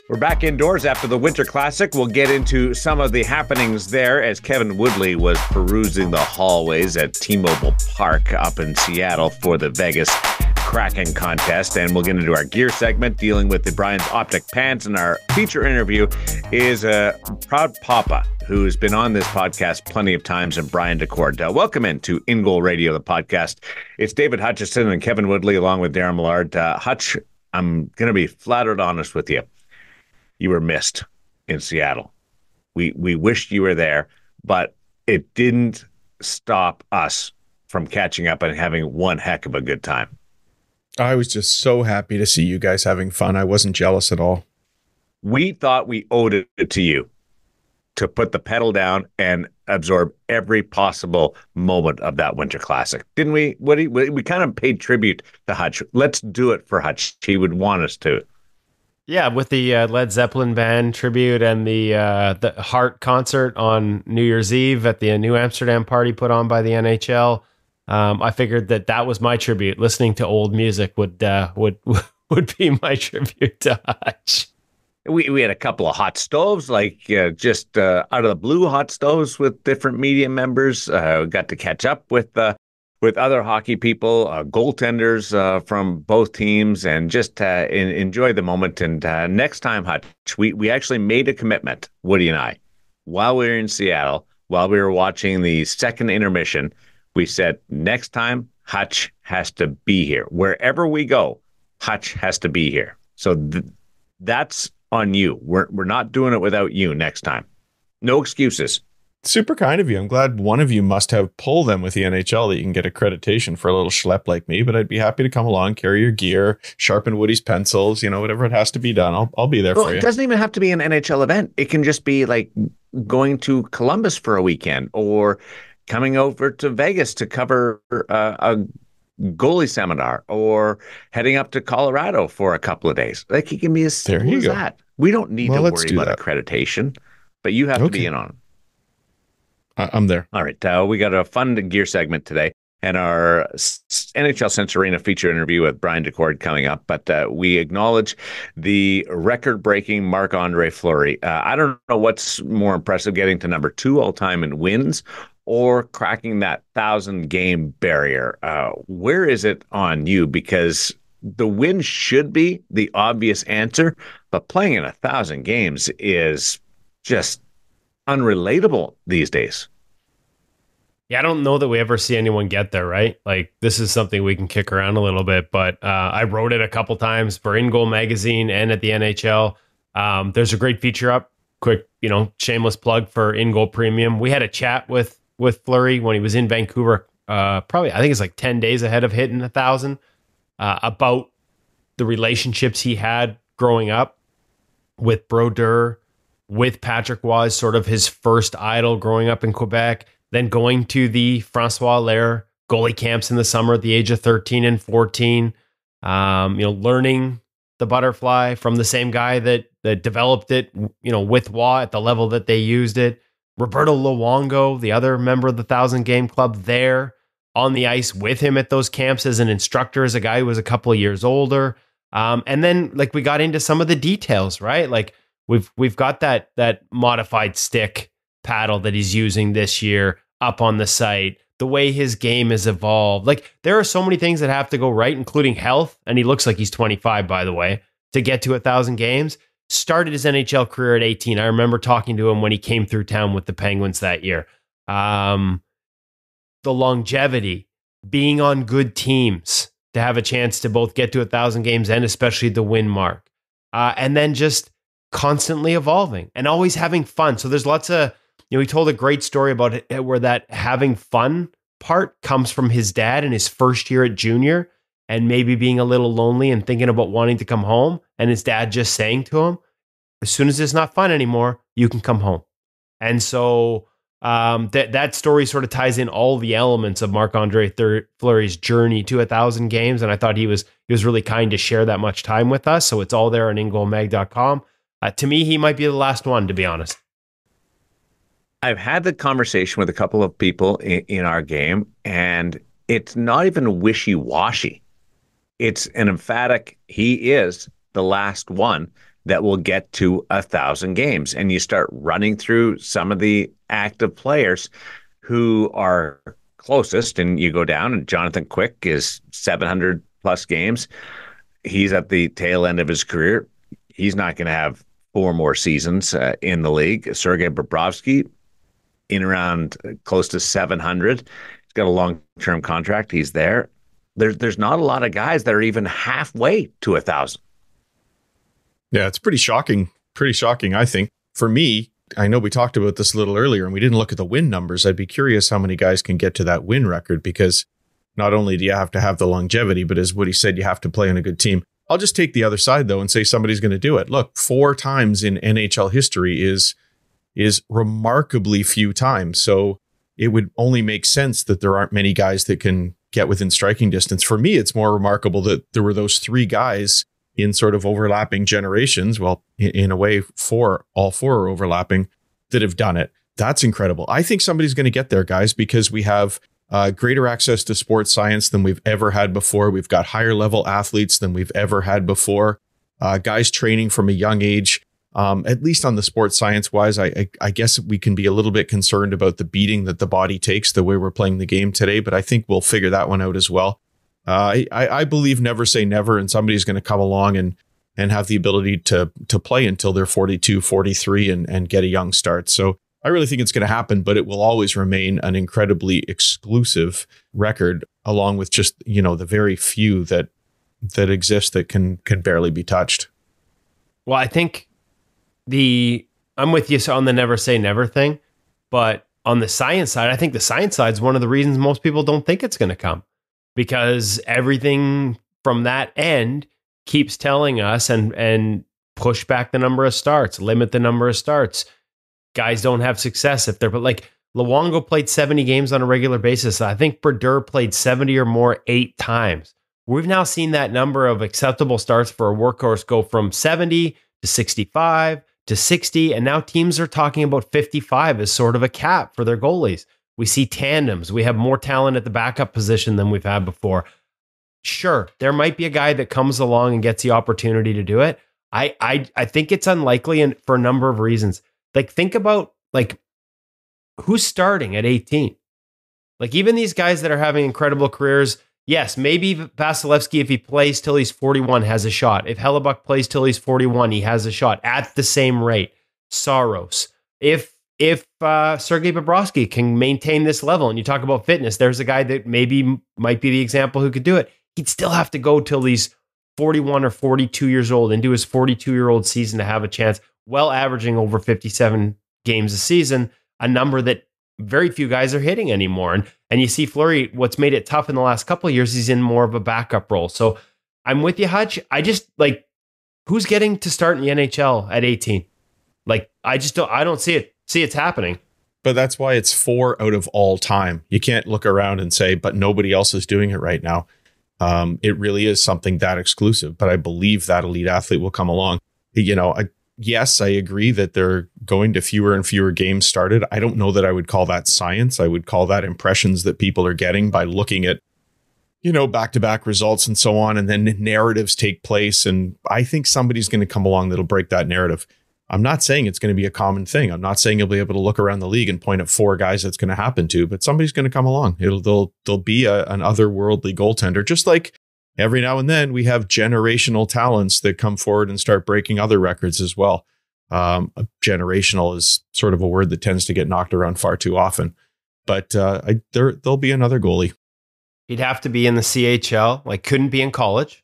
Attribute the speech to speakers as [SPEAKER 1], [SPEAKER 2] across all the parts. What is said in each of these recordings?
[SPEAKER 1] We're back indoors after the Winter Classic. We'll get into some of the happenings there as Kevin Woodley was perusing the hallways at T-Mobile Park up in Seattle for the Vegas Kraken contest. And we'll get into our gear segment dealing with the Brian's Optik pants. And our feature interview is a proud papa who's been on this podcast plenty of times, and Brian Daccord. Welcome into In Goal Radio, the podcast. It's David Hutchison and Kevin Woodley along with Darren Millard. Hutch, I'm going to be flat out honest with you. You were missed in Seattle. We wished you were there, but it didn't stop us from catching up and having one heck of a good time.
[SPEAKER 2] I was just so happy to see you guys having fun. I wasn't jealous at all.
[SPEAKER 1] We thought we owed it to you to put the pedal down and absorb every possible moment of that Winter Classic. Didn't we? We kind of paid tribute to Hutch. Let's do it for Hutch. He would want us to.
[SPEAKER 3] Yeah, with the Led Zeppelin band tribute and the Heart concert on New Year's Eve at the New Amsterdam party put on by the NHL, I figured that was my tribute. Listening to old music would be my tribute to Hutch.
[SPEAKER 1] We had a couple of hot stoves, just out of the blue hot stoves with different media members. Got to catch up with other hockey people, goaltenders from both teams, and just enjoy the moment. And next time, Hutch, we actually made a commitment, Woody and I, while we were in Seattle, while we were watching the second intermission. We said, next time, Hutch has to be here. Wherever we go, Hutch has to be here. So that's on you. We're not doing it without you next time. No excuses.
[SPEAKER 2] Super kind of you. I'm glad one of you must have pulled them with the NHL that you can get accreditation for a little schlep like me, but I'd be happy to come along, carry your gear, sharpen Woody's pencils, whatever it has to be done. I'll be there for you.
[SPEAKER 1] It doesn't even have to be an NHL event. It can just be like going to Columbus for a weekend or coming over to Vegas to cover a goalie seminar or heading up to Colorado for a couple of days. Like, it can be as simple as that. We don't need to worry about accreditation, but you have to be in on it.
[SPEAKER 2] I'm there.
[SPEAKER 1] All right. We got a fun gear segment today and our NHL Sense Arena feature interview with Brian Daccord coming up. But we acknowledge the record-breaking Marc-Andre Fleury. I don't know what's more impressive, getting to number 2 all-time in wins or cracking that 1,000-game barrier. Where is it on you? Because the win should be the obvious answer, but playing in 1,000 games is just unrelatable these days.
[SPEAKER 3] Yeah, I don't know that we ever see anyone get there, right? Like, this is something we can kick around a little bit, but I wrote it a couple times for In Goal magazine and at the NHL. There's a great feature up. Quick, shameless plug for In Goal Premium. We had a chat with Fleury when he was in Vancouver, probably, I think it's like 10 days ahead of hitting 1,000, about the relationships he had growing up with Brodeur, with Patrick Roy, sort of his first idol growing up in Quebec, then going to the Francois Allaire goalie camps in the summer at the age of 13 and 14, learning the butterfly from the same guy that developed it, with Roy at the level that they used it. Roberto Luongo, the other member of the 1,000-game club, there on the ice with him at those camps as an instructor, as a guy who was a couple of years older. And then we got into some of the details, right? Like, We've got that modified stick paddle that he's using this year up on the site, the way his game has evolved. Like, there are so many things that have to go right, including health. And he looks like he's 25, by the way, to get to 1,000 games. Started his NHL career at 18. I remember talking to him when he came through town with the Penguins that year. The longevity, being on good teams to have a chance to both get to 1,000 games and especially the win mark. And then just constantly evolving and always having fun. So there's lots of, he told a great story about it where that having fun part comes from his dad in his first year at junior and maybe being a little lonely and thinking about wanting to come home. And his dad just saying to him, as soon as it's not fun anymore, you can come home. And so that story sort of ties in all the elements of Marc-Andre Fleury's journey to 1,000 games. And I thought he was really kind to share that much time with us. So it's all there on ingoalmag.com. To me, he might be the last one, to be honest.
[SPEAKER 1] I've had the conversation with a couple of people in our game, and it's not even wishy-washy. it's an emphatic, he is the last one that will get to 1,000 games. And you start running through some of the active players who are closest, and you go down, and Jonathan Quick is 700 plus games. He's at the tail end of his career. He's not going to have 4 more seasons in the league. Sergei Bobrovsky, in around close to 700. He's got a long-term contract. He's there. There's not a lot of guys that are even halfway to 1,000.
[SPEAKER 2] Yeah, it's pretty shocking. Pretty shocking, I think. For me, I know we talked about this a little earlier and we didn't look at the win numbers. I'd be curious how many guys can get to that win record, because not only do you have to have the longevity, but as Woody said, you have to play on a good team. I'll just take the other side, though, and say somebody's going to do it. Look, 4 times in NHL history is remarkably few times. So it would only make sense that there aren't many guys that can get within striking distance. For me, it's more remarkable that there were those 3 guys in sort of overlapping generations. Well, in a way, all 4 are overlapping that have done it. That's incredible. I think somebody's going to get there, guys, because we have greater access to sports science than we've ever had before. We've got higher level athletes than we've ever had before. Guys training from a young age. At least on the sports science wise, I guess we can be a little bit concerned about the beating that the body takes the way we're playing the game today, but I think we'll figure that one out as well. I believe never say never, and somebody's going to come along and have the ability to play until they're 42, 43 and get a young start. So I really think it's going to happen, but it will always remain an incredibly exclusive record, along with just, the very few that exist that can barely be touched.
[SPEAKER 3] Well, I think I'm with you on the never say never thing, but on the science side, I think the science side is one of the reasons most people don't think it's going to come, because everything from that end keeps telling us and push back the number of starts, limit the number of starts. Guys don't have success if but like Luongo played 70 games on a regular basis. I think Brodeur played 70 or more 8 times. We've now seen that number of acceptable starts for a workhorse go from 70 to 65 to 60, and now teams are talking about 55 as sort of a cap for their goalies. We see tandems. We have more talent at the backup position than we've had before. Sure, there might be a guy that comes along and gets the opportunity to do it. I think it's unlikely, and for a number of reasons. Like, think about who's starting at 18. Like, even these guys that are having incredible careers, yes, maybe Vasilevsky, if he plays till he's 41, has a shot. If Hellebuck plays till he's 41, he has a shot at the same rate. Saros. If Sergei Bobrovsky can maintain this level, and you talk about fitness, there's a guy that maybe might be the example who could do it. He'd still have to go till he's 41 or 42 years old and do his 42-year-old season to have a chance, well averaging over 57 games a season, a number that very few guys are hitting anymore. And you see Fleury, what's made it tough in the last couple of years, he's in more of a backup role. So I'm with you, Hutch. I just who's getting to start in the NHL at 18? I don't see it. It's happening.
[SPEAKER 2] But that's why it's 4 out of all time. You can't look around and say, but nobody else is doing it right now. It really is something that exclusive, but I believe that elite athlete will come along. Yes, I agree that they're going to fewer and fewer games started. I don't know that I would call that science. I would call that impressions that people are getting by looking at, back-to-back results and so on, and then narratives take place. And I think somebody's going to come along that'll break that narrative. I'm not saying it's going to be a common thing. I'm not saying you'll be able to look around the league and point at 4 guys that's going to happen to, but somebody's going to come along. There'll be an otherworldly goaltender, just like every now and then we have generational talents that come forward and start breaking other records as well. Generational is sort of a word that tends to get knocked around far too often, but there'll be another goalie.
[SPEAKER 3] He'd have to be in the CHL, couldn't be in college.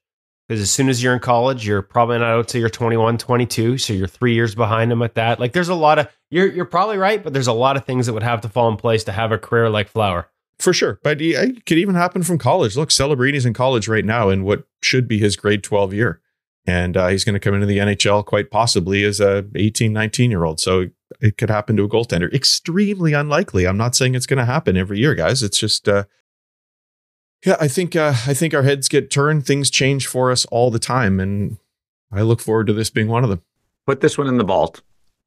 [SPEAKER 3] Because as soon as you're in college, you're probably not out till you're 21, 22. So you're 3 years behind him at that. There's a lot of, you're probably right, but there's a lot of things that would have to fall in place to have a career like Flower.
[SPEAKER 2] For sure. But it could even happen from college. Look, Celebrini's in college right now in what should be his grade 12 year. And he's going to come into the NHL quite possibly as a 18, 19-year-old. So it could happen to a goaltender. Extremely unlikely. I'm not saying it's going to happen every year, guys. It's just... Yeah, I think our heads get turned. Things change for us all the time, and I look forward to this being one of them.
[SPEAKER 1] Put this one in the vault,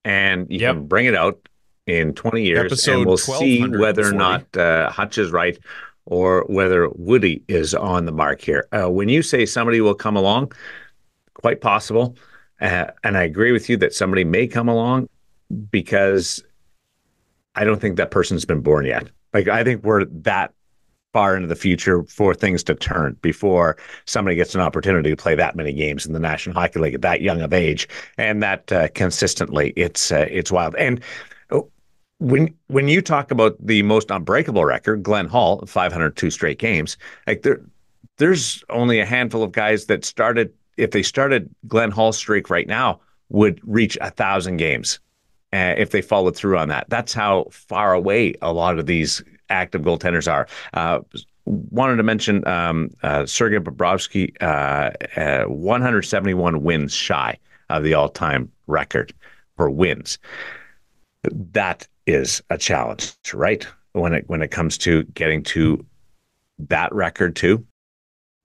[SPEAKER 1] and you can bring it out in 20 years, and we'll see whether or not Hutch is right, or whether Woody is on the mark here. When you say somebody will come along, quite possible. And I agree with you that somebody may come along because I don't think that person's been born yet. Like, I think we're that far into the future for things to turn before somebody gets an opportunity to play that many games in the National Hockey League at that young of age and that consistently. It's wild. And when you talk about the most unbreakable record, Glenn Hall, 502 straight games, like there's only a handful of guys that started, if they started Glenn Hall's streak right now, would reach 1,000 games if they followed through on that. That's how far away a lot of these active goaltenders are. Wanted to mention Sergei Bobrovsky, 171 wins shy of the all-time record for wins. That is a challenge, right? When it comes to getting to that record too.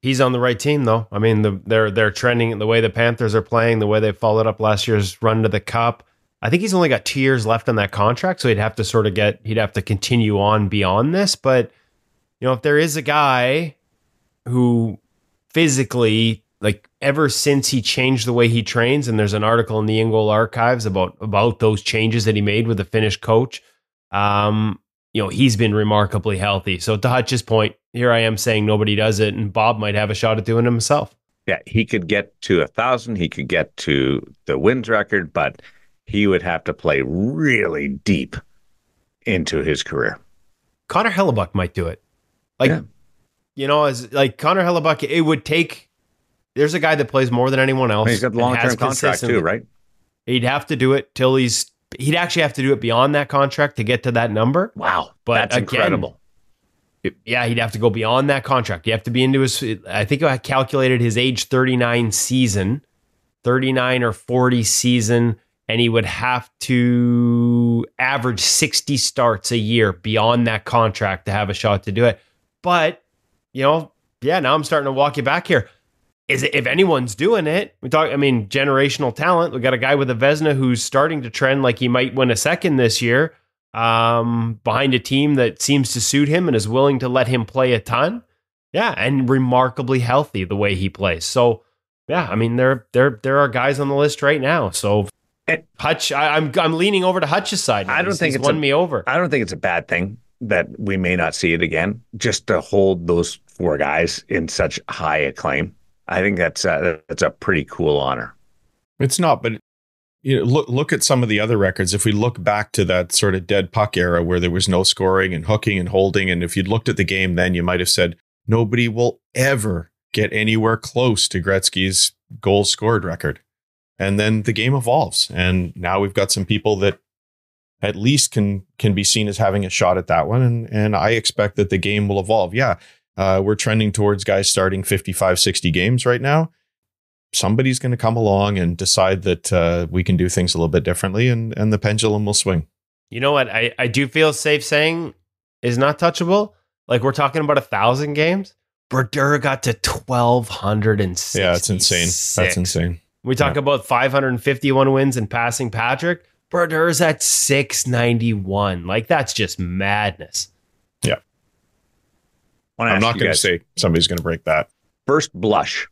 [SPEAKER 3] He's on the right team, though. I mean, they're trending the way the Panthers are playing, the way they followed up last year's run to the Cup. I think he's only got 2 years left on that contract, so he'd have to continue on beyond this. But if there is a guy who physically, like, ever since he changed the way he trains, and there's an article in the In-Goal archives about those changes that he made with the Finnish coach, he's been remarkably healthy. So to Hutch's point, here I am saying nobody does it, and Bob might have a shot at doing it himself.
[SPEAKER 1] Yeah, he could get to 1,000. He could get to the wins record, but he would have to play really deep into his career.
[SPEAKER 3] Connor Hellebuck might do it. As like Connor Hellebuck, it would take. There's a guy that plays more than anyone else.
[SPEAKER 1] He's got a long-term contract too, right?
[SPEAKER 3] He'd have to do it till he'd actually have to do it beyond that contract to get to that number.
[SPEAKER 1] Wow.
[SPEAKER 3] But
[SPEAKER 1] that's incredible.
[SPEAKER 3] Yeah, he'd have to go beyond that contract. You have to be into I think I calculated his age 39 or 40 season, and he would have to average 60 starts a year beyond that contract to have a shot to do it. But, now I'm starting to walk you back here. If anyone's doing it, generational talent. We got a guy with a Vezina who's starting to trend like he might win a second this year, behind a team that seems to suit him and is willing to let him play a ton. Yeah, and remarkably healthy the way he plays. So, yeah, there are guys on the list right now. So, Hutch, I'm leaning over to Hutch's side.
[SPEAKER 1] I don't think it's
[SPEAKER 3] won me over.
[SPEAKER 1] I don't think it's a bad thing that we may not see it again. Just to hold those 4 guys in such high acclaim, I think that's a pretty cool honor.
[SPEAKER 2] It's not, but look at some of the other records. If we look back to that sort of dead puck era where there was no scoring and hooking and holding, and if you'd looked at the game then, you might have said nobody will ever get anywhere close to Gretzky's goals scored record. And then the game evolves, and now we've got some people that at least can be seen as having a shot at that one. And I expect that the game will evolve. Yeah, we're trending towards guys starting 55, 60 games right now. Somebody's going to come along and decide that we can do things a little bit differently, and the pendulum will swing.
[SPEAKER 3] You know what I do feel safe saying is not touchable? Like, we're talking about 1,000 games. Brodeur got to 1,260.
[SPEAKER 2] Yeah, it's insane. That's insane.
[SPEAKER 3] We talk about 551 wins and passing Patrick. Brodeur's at 691. Like, that's just madness.
[SPEAKER 2] Yeah. I'm not going to say somebody's going to break that.
[SPEAKER 1] First blush,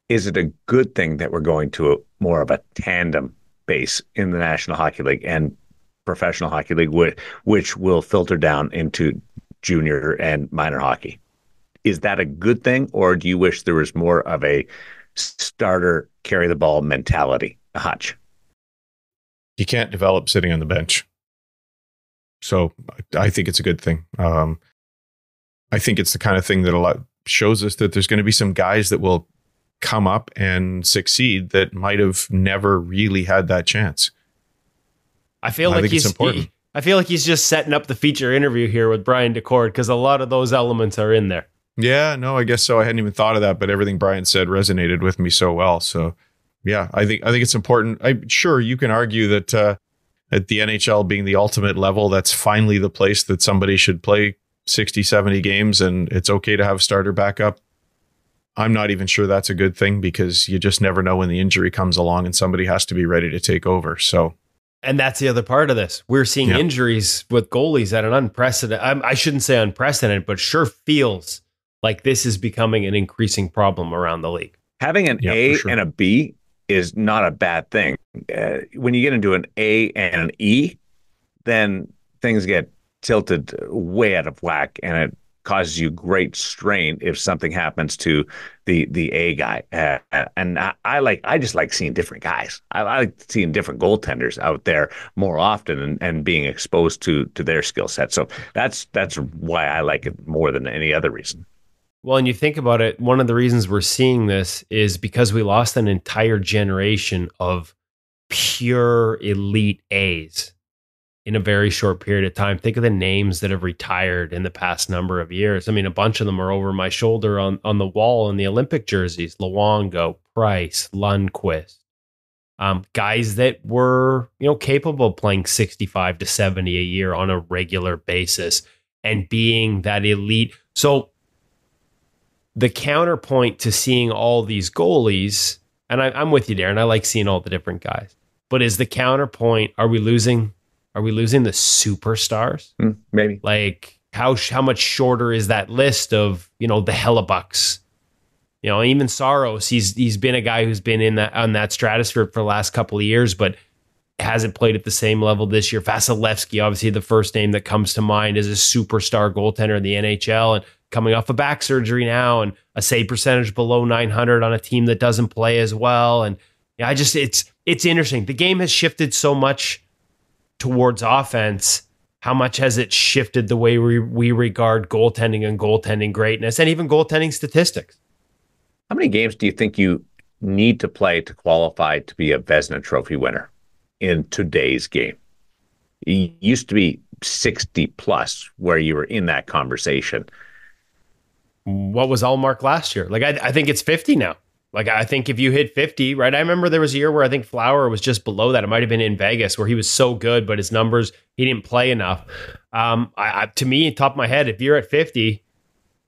[SPEAKER 1] is it a good thing that we're going to more of a tandem base in the National Hockey League and Professional Hockey League, which will filter down into junior and minor hockey? Is that a good thing, or do you wish there was more of a starter carry the ball mentality? Hutch.
[SPEAKER 2] You can't develop sitting on the bench. So I think it's a good thing. I think it's the kind of thing that shows us that there's going to be some guys that will come up and succeed that might have never really had that chance.
[SPEAKER 3] I feel like it's important. I feel like he's just setting up the feature interview here with Brian Daccord, because a lot of those elements are in there.
[SPEAKER 2] Yeah, no, I guess so. I hadn't even thought of that, but everything Brian said resonated with me so well. So, yeah, I think it's important. Sure, you can argue that at the NHL being the ultimate level, that's finally the place that somebody should play 60, 70 games, and it's okay to have starter backup. I'm not even sure that's a good thing, because you just never know when the injury comes along and somebody has to be ready to take over. So,
[SPEAKER 3] And that's the other part of this. We're seeing injuries with goalies at an unprecedented, I shouldn't say unprecedented, but sure feels like this is becoming an increasing problem around the league.
[SPEAKER 1] Having an A and a B is not a bad thing. When you get into an A and an E, then things get tilted way out of whack, and it causes you great strain if something happens to the A guy. And I just like seeing different guys. I like seeing different goaltenders out there more often and being exposed to their skill set. So that's why I like it more than any other reason.
[SPEAKER 3] Well, and you think about it, one of the reasons we're seeing this is because we lost an entire generation of pure elite A's in a very short period of time. Think of the names that have retired in the past number of years. I mean, a bunch of them are over my shoulder on the wall in the Olympic jerseys. Luongo, Price, Lundqvist. Guys that were, capable of playing 65 to 70 a year on a regular basis and being that elite. So the counterpoint to seeing all these goalies, and I'm with you, Darren, I like seeing all the different guys, but is the counterpoint, are we losing the superstars?
[SPEAKER 1] Maybe.
[SPEAKER 3] Like how much shorter is that list of, the Hellebucks? Even Saros, he's been a guy who's been on that stratosphere for the last couple of years, but hasn't played at the same level this year. Vasilevsky, obviously the first name that comes to mind, is a superstar goaltender in the NHL and coming off of back surgery now, and a save percentage below 900 on a team that doesn't play as well. And it's interesting. The game has shifted so much towards offense. How much has it shifted the way we regard goaltending and goaltending greatness and even goaltending statistics?
[SPEAKER 1] How many games do you think you need to play to qualify to be a Vezina Trophy winner in today's game? It used to be 60 plus where you were in that conversation.
[SPEAKER 3] What was Allmark last year? Like, I think it's 50 now. Like, I think if you hit 50, right? I remember there was a year where I think Flower was just below that. It might have been in Vegas where he was so good, but his numbers, he didn't play enough. To me, top of my head, if you're at 50,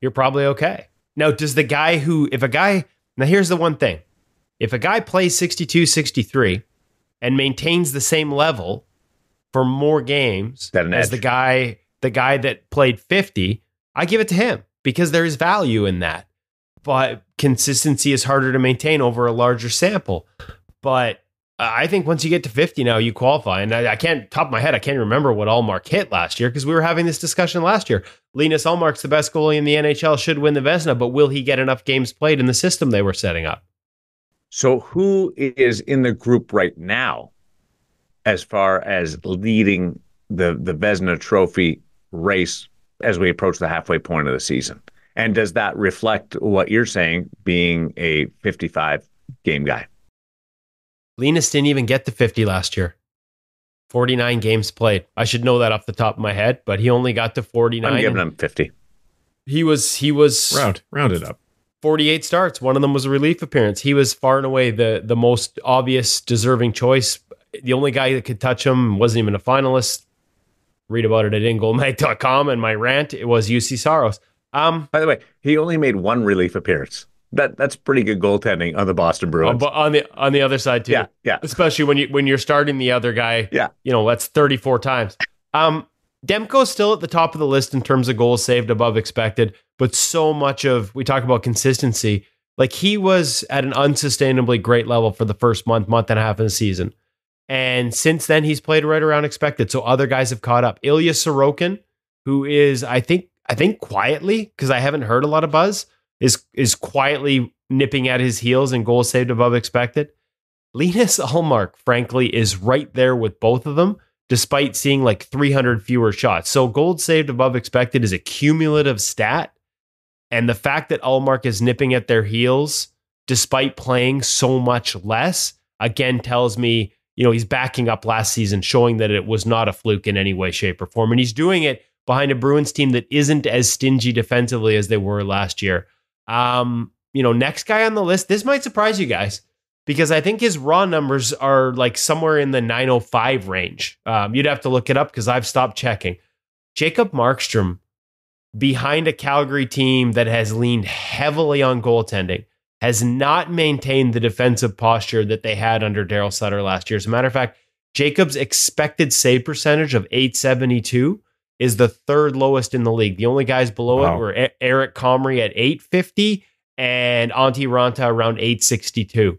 [SPEAKER 3] you're probably okay. Now, does the guy now here's the one thing. If a guy plays 62, 63 and maintains the same level for more games as the guy that played 50, I give it to him because there is value in that. But consistency is harder to maintain over a larger sample. But I think once you get to 50 now, you qualify. And I can't, top of my head, I can't remember what Allmark hit last year because we were having this discussion last year. Linus Allmark's the best goalie in the NHL, should win the Vezina, but will he get enough games played in the system they were setting up?
[SPEAKER 1] So who is in the group right now as far as leading the Vezina Trophy race as we approach the halfway point of the season? And does that reflect what you're saying, being a 55-game guy?
[SPEAKER 3] Linus didn't even get to 50 last year. 49 games played. I should know that off the top of my head, but he only got to 49.
[SPEAKER 1] I'm giving him 50.
[SPEAKER 3] He was
[SPEAKER 2] round it up.
[SPEAKER 3] 48 starts. One of them was a relief appearance. He was far and away the most obvious deserving choice. The only guy that could touch him wasn't even a finalist. Read about it at ingoalmag.com and my rant. It was UC Saros.
[SPEAKER 1] By the way, he only made one relief appearance. That's pretty good goaltending on the Boston Bruins.
[SPEAKER 3] But on the other side too.
[SPEAKER 1] Yeah.
[SPEAKER 3] Especially when you're starting the other guy.
[SPEAKER 1] Yeah.
[SPEAKER 3] That's 34 times. Demko's still at the top of the list in terms of goals saved above expected, but so much of, we talk about consistency, like he was at an unsustainably great level for the first month and a half of the season. And since then he's played right around expected. So other guys have caught up. Ilya Sorokin, who is, I think quietly, because I haven't heard a lot of buzz, is quietly nipping at his heels and goals saved above expected. Linus Allmark, frankly, is right there with both of them, despite seeing like 300 fewer shots. So goals saved above expected is a cumulative stat. And the fact that Allmark is nipping at their heels, despite playing so much less, again tells me, he's backing up last season, showing that it was not a fluke in any way, shape, or form. And he's doing it behind a Bruins team that isn't as stingy defensively as they were last year. Next guy on the list, this might surprise you guys, because I think his raw numbers are like somewhere in the 905 range. You'd have to look it up because I've stopped checking. Jacob Markstrom, behind a Calgary team that has leaned heavily on goaltending, has not maintained the defensive posture that they had under Daryl Sutter last year. As a matter of fact, Jacobs' expected save percentage of 872 is the third lowest in the league. The only guys below it were Eric Comrie at 850 and Antti Ranta around 862.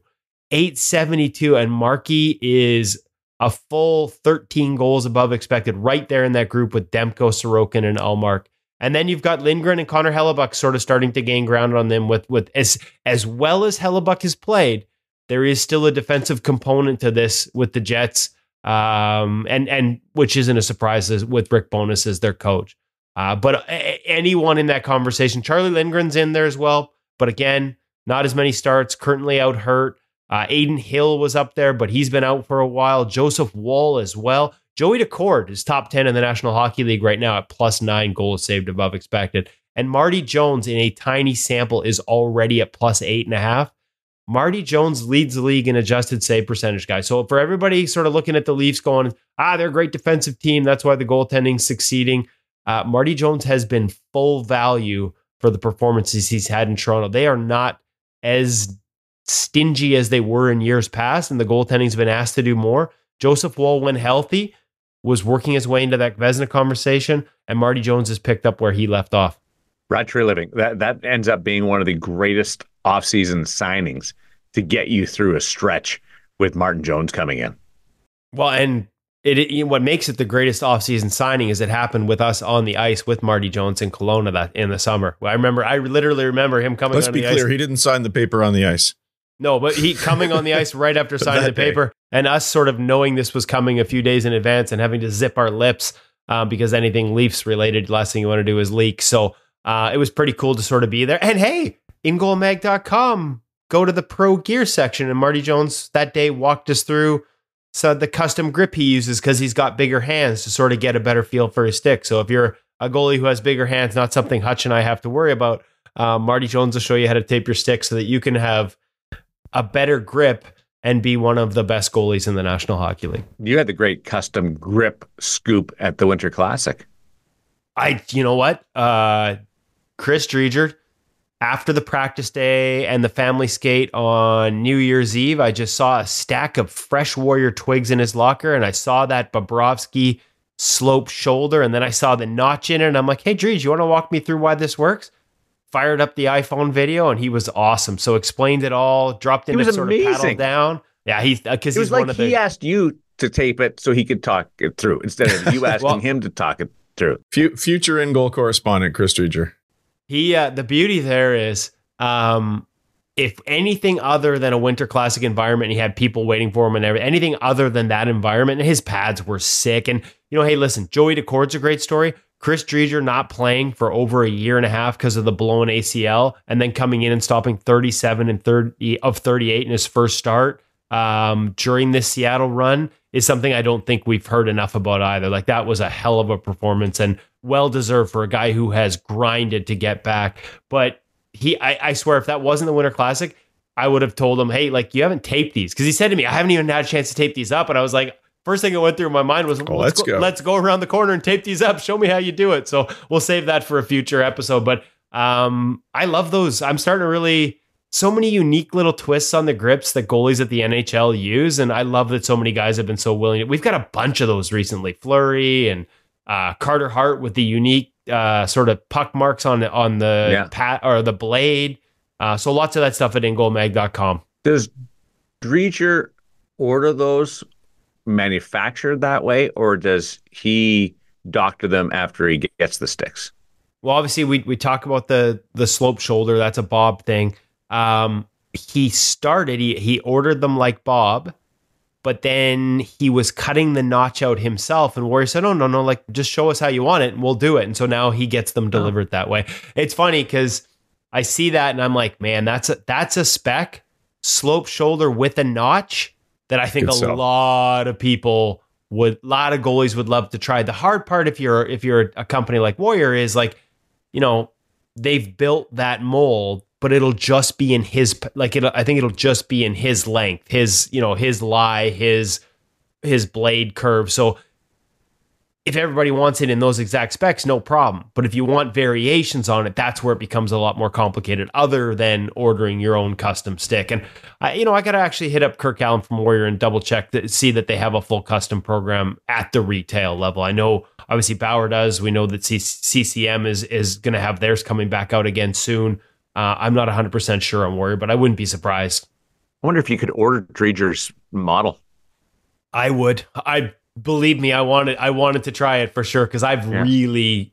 [SPEAKER 3] 872, and Markey is a full 13 goals above expected, right there in that group with Demko, Sorokin, and Ullmark. And then you've got Lindgren and Connor Hellebuck sort of starting to gain ground on them with as well as Hellebuck has played. There is still a defensive component to this with the Jets, and which isn't a surprise with Rick Bowness as their coach. But anyone in that conversation, Charlie Lindgren's in there as well. But again, not as many starts, currently out hurt. Aiden Hill was up there, but he's been out for a while. Joseph Woll as well. Joey Daccord is top 10 in the National Hockey League right now at +9 goals saved above expected. And Marty Jones, in a tiny sample, is already at +8.5. Marty Jones leads the league in adjusted save percentage, guys. So for everybody sort of looking at the Leafs going, they're a great defensive team, that's why the goaltending's succeeding. Marty Jones has been full value for the performances he's had in Toronto. They are not as stingy as they were in years past, and the goaltending's been asked to do more. Joseph Woll, when healthy, was working his way into that Vezina conversation, and Marty Jones has picked up where he left off.
[SPEAKER 1] Roger Living, that ends up being one of the greatest offseason signings to get you through a stretch with Martin Jones coming in. Well,
[SPEAKER 3] and what makes it the greatest offseason signing is it happened with us on the ice with Marty Jones in Kelowna in the summer. I literally remember him coming on the ice.
[SPEAKER 2] Let's be clear, he didn't sign the paper on the ice.
[SPEAKER 3] No, but he coming on the ice right after signing the paper, and us sort of knowing this was coming a few days in advance and having to zip our lips because anything Leafs related, last thing you want to do is leak. So it was pretty cool to sort of be there. And hey, ingoalmag.com, go to the pro gear section, and Marty Jones that day walked us through the custom grip he uses because he's got bigger hands to sort of get a better feel for his stick. So if you're a goalie who has bigger hands, not something Hutch and I have to worry about, Marty Jones will show you how to tape your stick so that you can have a better grip and be one of the best goalies in the National Hockey League.
[SPEAKER 1] You had the great custom grip scoop at the Winter Classic.
[SPEAKER 3] You know what? Chris Dreger, after the practice day and the family skate on New Year's Eve, I just saw a stack of fresh Warrior twigs in his locker, and I saw that Bobrovsky slope shoulder, and then I saw the notch in it, and I'm like, hey, Dreger, you want to walk me through why this works? Fired up the iPhone video, and he was awesome. So explained it all, dropped in and sort of paddled down. Yeah, because he's
[SPEAKER 1] like he asked you to tape it so he could talk it through instead of you asking him to talk it through.
[SPEAKER 2] Future in-goal correspondent Chris Dreger.
[SPEAKER 3] The beauty there is, if anything other than a Winter Classic environment, he had people waiting for him and everything, anything other than that environment, and his pads were sick. And, hey, listen, Joey Daccord's a great story. Chris Dreger not playing for over a year and a half because of the blown ACL, and then coming in and stopping 37 and 30 of 38 in his first start during this Seattle run is something I don't think we've heard enough about either. Like, that was a hell of a performance and well-deserved for a guy who has grinded to get back. But I swear, if that wasn't the Winter Classic, I would have told him, hey, like, you haven't taped these. Because he said to me, I haven't even had a chance to tape these up. And I was like, first thing that went through my mind was, let's go around the corner and tape these up. Show me how you do it. So we'll save that for a future episode. But I love those. I'm starting to really, so many unique little twists on the grips that goalies at the NHL use. And I love that so many guys have been so willing. We've got a bunch of those recently. Fleury and Carter Hart with the unique sort of puck marks on the pat or the blade. So lots of that stuff at ingoalmag.com.
[SPEAKER 1] Does Dreger order those manufactured that way, or does he doctor them after he gets the sticks?
[SPEAKER 3] Well, obviously we talk about the slope shoulder. That's a Bob thing. He ordered them like Bob, but then he was cutting the notch out himself, and Warrior said, no, like, just show us how you want it and we'll do it. And so now he gets them delivered that way. It's funny because I see that and I'm like, man, that's a spec slope shoulder with a notch that I think lot of goalies would love to try. The hard part, if you're a company like Warrior, is like, they've built that mold, but it'll just be in his, I think it'll just be in his length, his lie, his blade curve. So if everybody wants it in those exact specs, no problem. But if you want variations on it, that's where it becomes a lot more complicated, other than ordering your own custom stick. And I got to actually hit up Kirk Allen from Warrior and double check to see that they have a full custom program at the retail level. I know obviously Bauer does. We know that CCM is going to have theirs coming back out again soon. I'm not 100% sure on Warrior, but I wouldn't be surprised.
[SPEAKER 1] I wonder if you could order Dreger's model.
[SPEAKER 3] I would. Believe me, I wanted to try it for sure, because I've really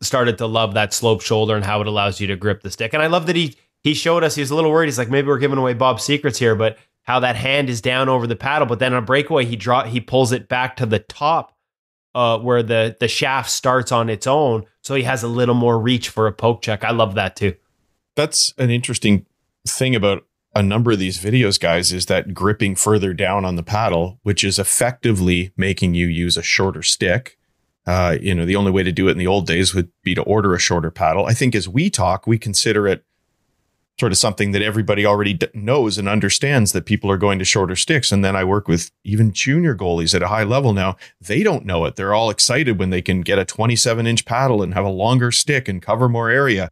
[SPEAKER 3] started to love that slope shoulder and how it allows you to grip the stick. And I love that he showed us, he was a little worried. He's like, maybe we're giving away Bob's secrets here, but how that hand is down over the paddle, but then on breakaway, he pulls it back to the top where the shaft starts on its own. So he has a little more reach for a poke check. I love that too. That's
[SPEAKER 2] an interesting thing about a number of these videos, guys, is that gripping further down on the paddle, which is effectively making you use a shorter stick. The only way to do it in the old days would be to order a shorter paddle. I think as we talk, we consider it sort of something that everybody already knows and understands, that people are going to shorter sticks. And then I work with even junior goalies at a high level now. They don't know it. They're all excited when they can get a 27-inch paddle and have a longer stick and cover more area.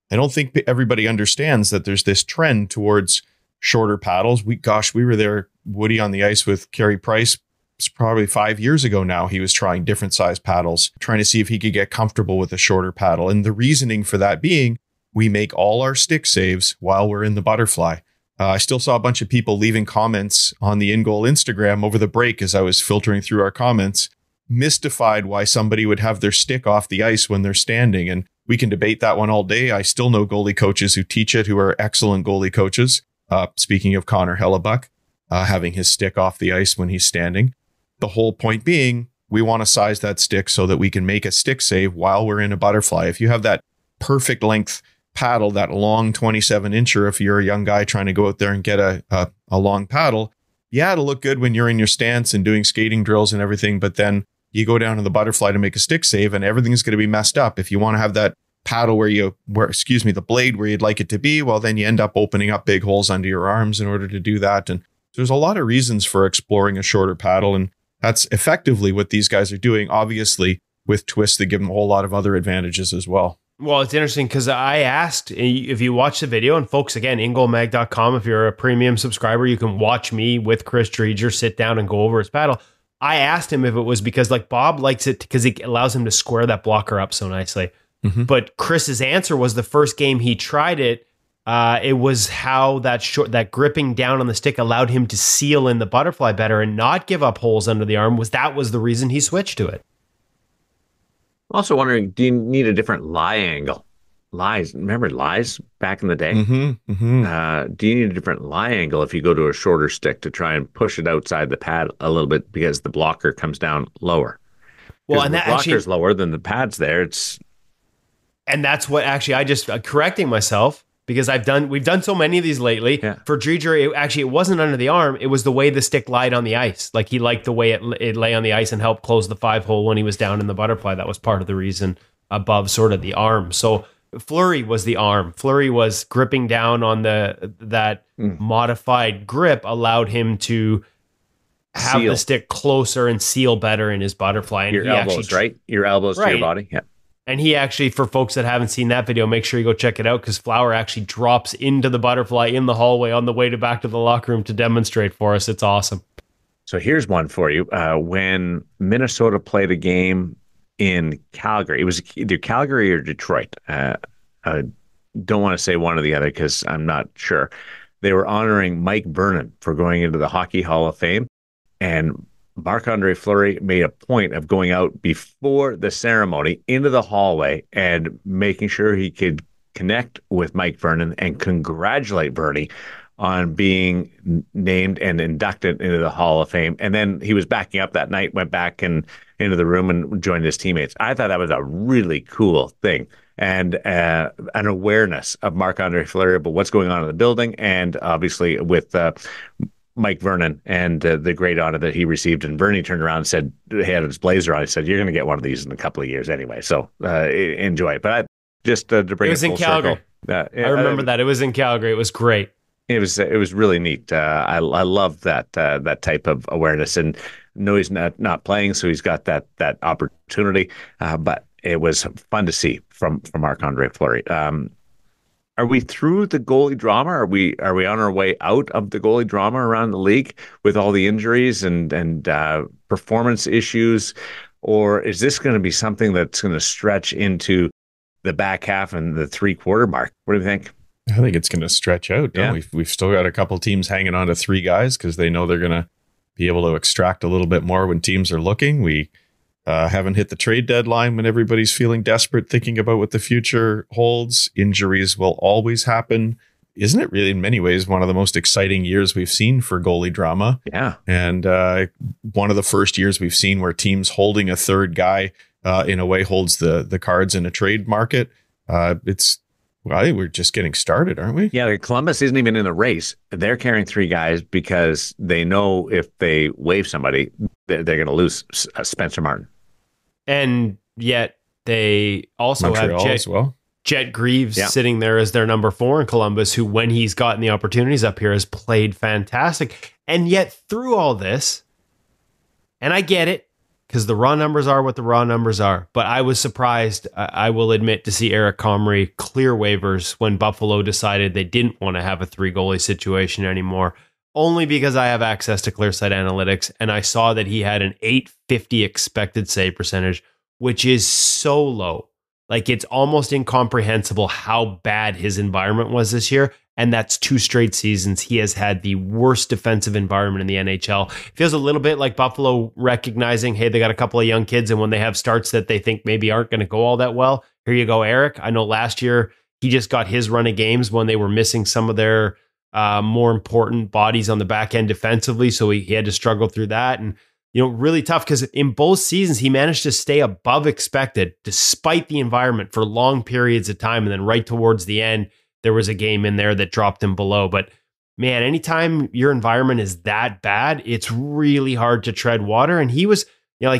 [SPEAKER 2] I don't think everybody understands that there's this trend towards shorter paddles. We were there, Woody, on the ice with Carey Price. It's probably 5 years ago now. He was trying different size paddles, trying to see if he could get comfortable with a shorter paddle. And the reasoning for that being, we make all our stick saves while we're in the butterfly. I still saw a bunch of people leaving comments on the In Goal Instagram over the break as I was filtering through our comments, mystified why somebody would have their stick off the ice when they're standing. And we can debate that one all day. I still know goalie coaches who teach it, who are excellent goalie coaches. Speaking of Connor Hellebuck, having his stick off the ice when he's standing. The whole point being, we want to size that stick so that we can make a stick save while we're in a butterfly. If you have that perfect length paddle, that long 27-incher, if you're a young guy trying to go out there and get a long paddle, it'll look good when you're in your stance and doing skating drills and everything. But then you go down to the butterfly to make a stick save and everything's going to be messed up. If you want to have that paddle the blade where you'd like it to be, well, then you end up opening up big holes under your arms in order to do that. And there's a lot of reasons for exploring a shorter paddle. And that's effectively what these guys are doing, obviously, with twists that give them a whole lot of other advantages as well.
[SPEAKER 3] Well, it's interesting because I asked, if you watch the video, and folks, again, ingoalmag.com, if you're a premium subscriber, you can watch me with Chris Dreger sit down and go over his paddle. I asked him if it was because Bob likes it because it allows him to square that blocker up so nicely. Mm-hmm. But Chris's answer was the first game he tried it, it was how that gripping down on the stick allowed him to seal in the butterfly better and not give up holes under the arm. That was the reason he switched to it.
[SPEAKER 1] I'm also wondering, do you need a different lie angle? Remember lies back in the day?
[SPEAKER 2] Mm-hmm, mm-hmm.
[SPEAKER 1] Do you need a different lie angle if you go to a shorter stick to try and push it outside the pad a little bit because the blocker comes down lower? Well, and the blocker's lower than the pad's there.
[SPEAKER 3] And that's what I just correcting myself because we've done so many of these lately. Yeah. For Dreger, it wasn't under the arm. It was the way the stick lied on the ice. Like he liked the way it lay on the ice and helped close the 5-hole when he was down in the butterfly. That was part of the reason above sort of the arm. So Flurry was the arm. Flurry was gripping down on that modified grip allowed him to have the stick closer and seal better in his butterfly. And
[SPEAKER 1] your elbows, right? Your elbows to your body. Yeah.
[SPEAKER 3] And he actually, for folks that haven't seen that video, make sure you go check it out because Flower actually drops into the butterfly in the hallway on the way back to the locker room to demonstrate for us. It's awesome.
[SPEAKER 1] So here's one for you. When Minnesota played a game in Calgary, it was either Calgary or Detroit. I don't want to say one or the other because I'm not sure. They were honoring Mike Vernon for going into the Hockey Hall of Fame. And Marc-Andre Fleury made a point of going out before the ceremony into the hallway and making sure he could connect with Mike Vernon and congratulate Bernie on being named and inducted into the Hall of Fame. And then he was backing up that night, went back into the room and joined his teammates. I thought that was a really cool thing and an awareness of Marc-Andre Fleury about what's going on in the building and obviously with Mike Vernon and the great honor that he received. And Bernie turned around and said, he had his blazer on. He said, "You're going to get one of these in a couple of years anyway. So enjoy it." But just to bring it full circle.
[SPEAKER 3] I remember that. It was in Calgary. It was great.
[SPEAKER 1] It was really neat. I love that type of awareness. And know he's not playing, so he's got that opportunity. But it was fun to see from Marc-Andre Fleury. Are we through the goalie drama? Are we on our way out of the goalie drama around the league with all the injuries and performance issues, or is this going to be something that's going to stretch into the back half and the 3-quarter mark? What do you think?
[SPEAKER 2] I think it's going to stretch out. We've still got a couple teams hanging on to 3 guys because they know they're going to be able to extract a little bit more when teams are looking. We haven't hit the trade deadline when everybody's feeling desperate, thinking about what the future holds. Injuries will always happen. Isn't it really, in many ways, one of the most exciting years we've seen for goalie drama?
[SPEAKER 1] Yeah.
[SPEAKER 2] And one of the first years we've seen where teams holding a third guy in a way holds the cards in a trade market. I think we're just getting started, aren't we?
[SPEAKER 1] Yeah, Columbus isn't even in the race. They're carrying 3 guys because they know if they waive somebody, they're going to lose Spencer Martin.
[SPEAKER 3] And yet they also
[SPEAKER 2] Montreal
[SPEAKER 3] have Jet Greaves sitting there as their number 4 in Columbus, who, when he's gotten the opportunities up here, has played fantastic. And yet through all this, and I get it, because the raw numbers are what the raw numbers are, but I was surprised, I will admit, to see Eric Comrie clear waivers when Buffalo decided they didn't want to have a 3-goalie situation anymore, only because I have access to Clearsight Analytics, and I saw that he had an .850 expected save percentage, which is so low. Like, it's almost incomprehensible how bad his environment was this year. And that's 2 straight seasons he has had the worst defensive environment in the NHL. Feels a little bit like Buffalo recognizing, hey, they got a couple of young kids, and when they have starts that they think maybe aren't going to go all that well, here you go, Eric. I know last year he just got his run of games when they were missing some of their more important bodies on the back end defensively. So he had to struggle through that. And, really tough, because in both seasons, he managed to stay above expected despite the environment for long periods of time. And then right towards the end, there was a game in there that dropped him below. But man, anytime your environment is that bad, it's really hard to tread water. And he was,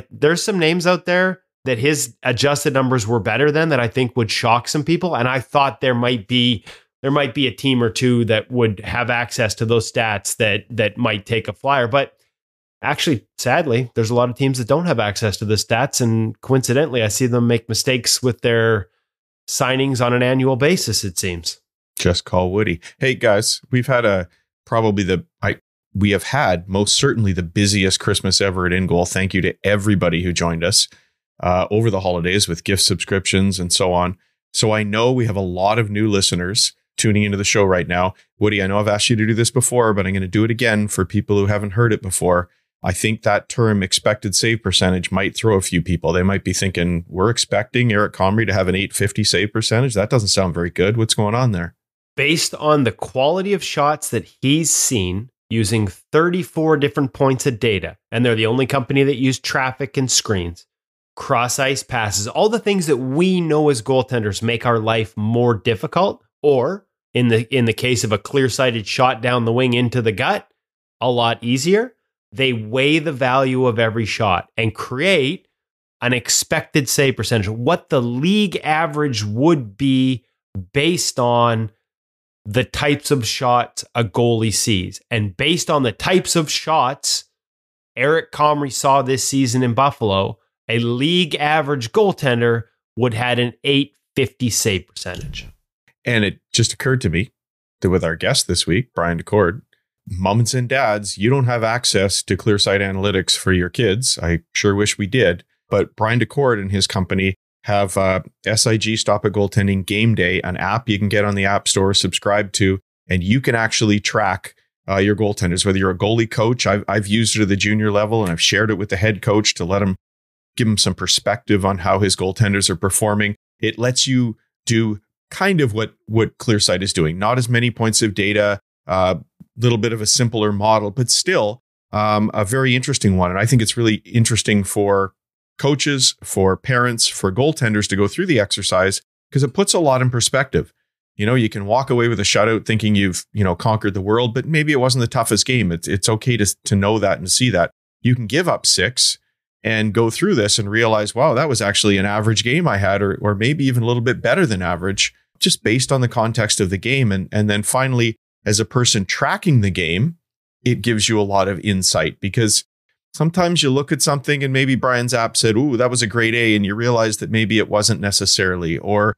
[SPEAKER 3] there's some names out there that his adjusted numbers were better than, that I think would shock some people. And I thought there might be a team or two that would have access to those stats that might take a flyer. But actually, sadly, there's a lot of teams that don't have access to the stats. And coincidentally, I see them make mistakes with their signings on an annual basis, it seems.
[SPEAKER 2] Just call Woody. Hey guys, we've had we have had most certainly the busiest Christmas ever at In Goal. Thank you to everybody who joined us over the holidays with gift subscriptions and so on. So I know we have a lot of new listeners tuning into the show right now. Woody, I know I've asked you to do this before, but I'm going to do it again for people who haven't heard it before. I think that term expected save percentage might throw a few people. They might be thinking, we're expecting Eric Comrie to have an .850 save percentage. That doesn't sound very good. What's going on there?
[SPEAKER 3] Based on the quality of shots that he's seen using 34 different points of data, and they're the only company that use traffic and screens, cross ice passes, all the things that we know as goaltenders make our life more difficult, or in the case of a clear-sighted shot down the wing into the gut, a lot easier. They weigh the value of every shot and create an expected save percentage, what the league average would be based on the types of shots a goalie sees. And based on the types of shots Eric Comrie saw this season in Buffalo, a league average goaltender would have an .850 save percentage.
[SPEAKER 2] And it just occurred to me that with our guest this week, Brian Daccord, moms and dads, you don't have access to Clearsight Analytics for your kids. I sure wish we did. But Brian Daccord and his company have SIG Stop at Goaltending Game Day, an app you can get on the App Store, subscribe to, and you can actually track your goaltenders. Whether you're a goalie coach, I've used it at the junior level, and I've shared it with the head coach to give him some perspective on how his goaltenders are performing. It lets you do kind of what Clearsight is doing. Not as many points of data, little bit of a simpler model, but still a very interesting one. And I think it's really interesting for coaches, for parents, for goaltenders to go through the exercise, because it puts a lot in perspective. You can walk away with a shutout thinking you've, conquered the world, but maybe it wasn't the toughest game. It's okay to know that and see that. You can give up 6 and go through this and realize, wow, that was actually an average game I had, or maybe even a little bit better than average, just based on the context of the game. And then finally, as a person tracking the game, it gives you a lot of insight, because sometimes you look at something and maybe Brian's app said, ooh, that was a grade A, and you realize that maybe it wasn't necessarily, or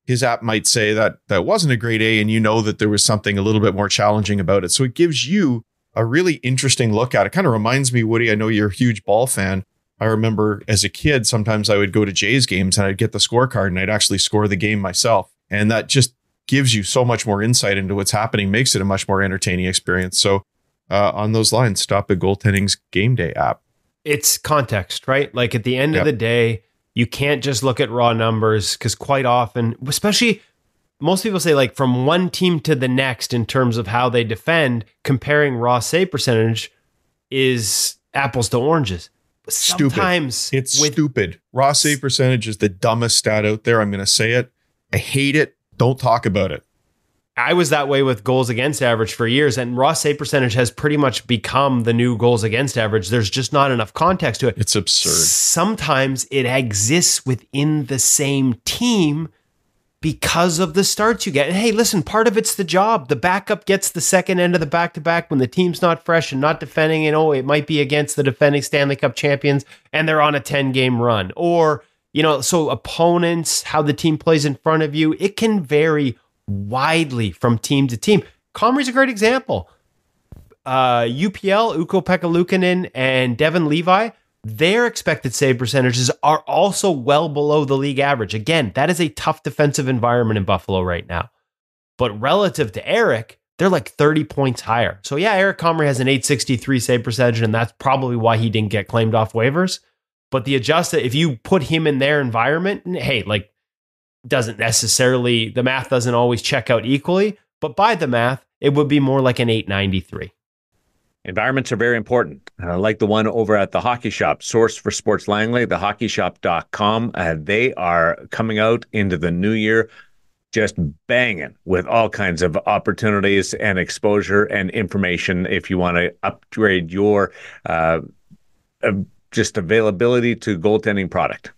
[SPEAKER 2] his app might say that that wasn't a grade A, and you know that there was something a little bit more challenging about it. So it gives you a really interesting look at it. Kind of reminds me, Woody, I know you're a huge ball fan. I remember as a kid, sometimes I would go to Jays games and I'd get the scorecard and I'd actually score the game myself. And that just gives you so much more insight into what's happening, makes it a much more entertaining experience. So on those lines, stop at Goaltending's Game Day app.
[SPEAKER 3] It's context, right? Like at the end of the day, you can't just look at raw numbers, because quite often, especially most people say like from one team to the next in terms of how they defend, comparing raw save percentage is apples to oranges. Sometimes
[SPEAKER 2] it's stupid. Raw save percentage is the dumbest stat out there. I'm going to say it. I hate it. Don't talk about it.
[SPEAKER 3] I was that way with goals against average for years, and raw save percentage has pretty much become the new goals against average. There's just not enough context to it.
[SPEAKER 2] It's absurd.
[SPEAKER 3] Sometimes it exists within the same team because of the starts you get. And hey, listen, part of it's the job. The backup gets the second end of the back-to-back when the team's not fresh and not defending. It might be against the defending Stanley Cup champions and they're on a 10-game run. Or, so opponents, how the team plays in front of you, it can vary widely from team to team. Comrie's a great example. UPL, Ukko-Pekka Luukkonen, and Devin Levi, their expected save percentages are also well below the league average. Again, that is a tough defensive environment in Buffalo right now. But relative to Eric, they're like 30 points higher. So yeah, Eric Comrie has an .863 save percentage, and that's probably why he didn't get claimed off waivers. But if you put him in their environment, hey, like, the math doesn't always check out equally, but by the math, it would be more like an .893.
[SPEAKER 1] Environments are very important, like the one over at the Hockey Shop, source for Sports Langley, thehockeyshop.com. They are coming out into the new year just banging with all kinds of opportunities and exposure and information if you want to upgrade your just availability to goaltending product.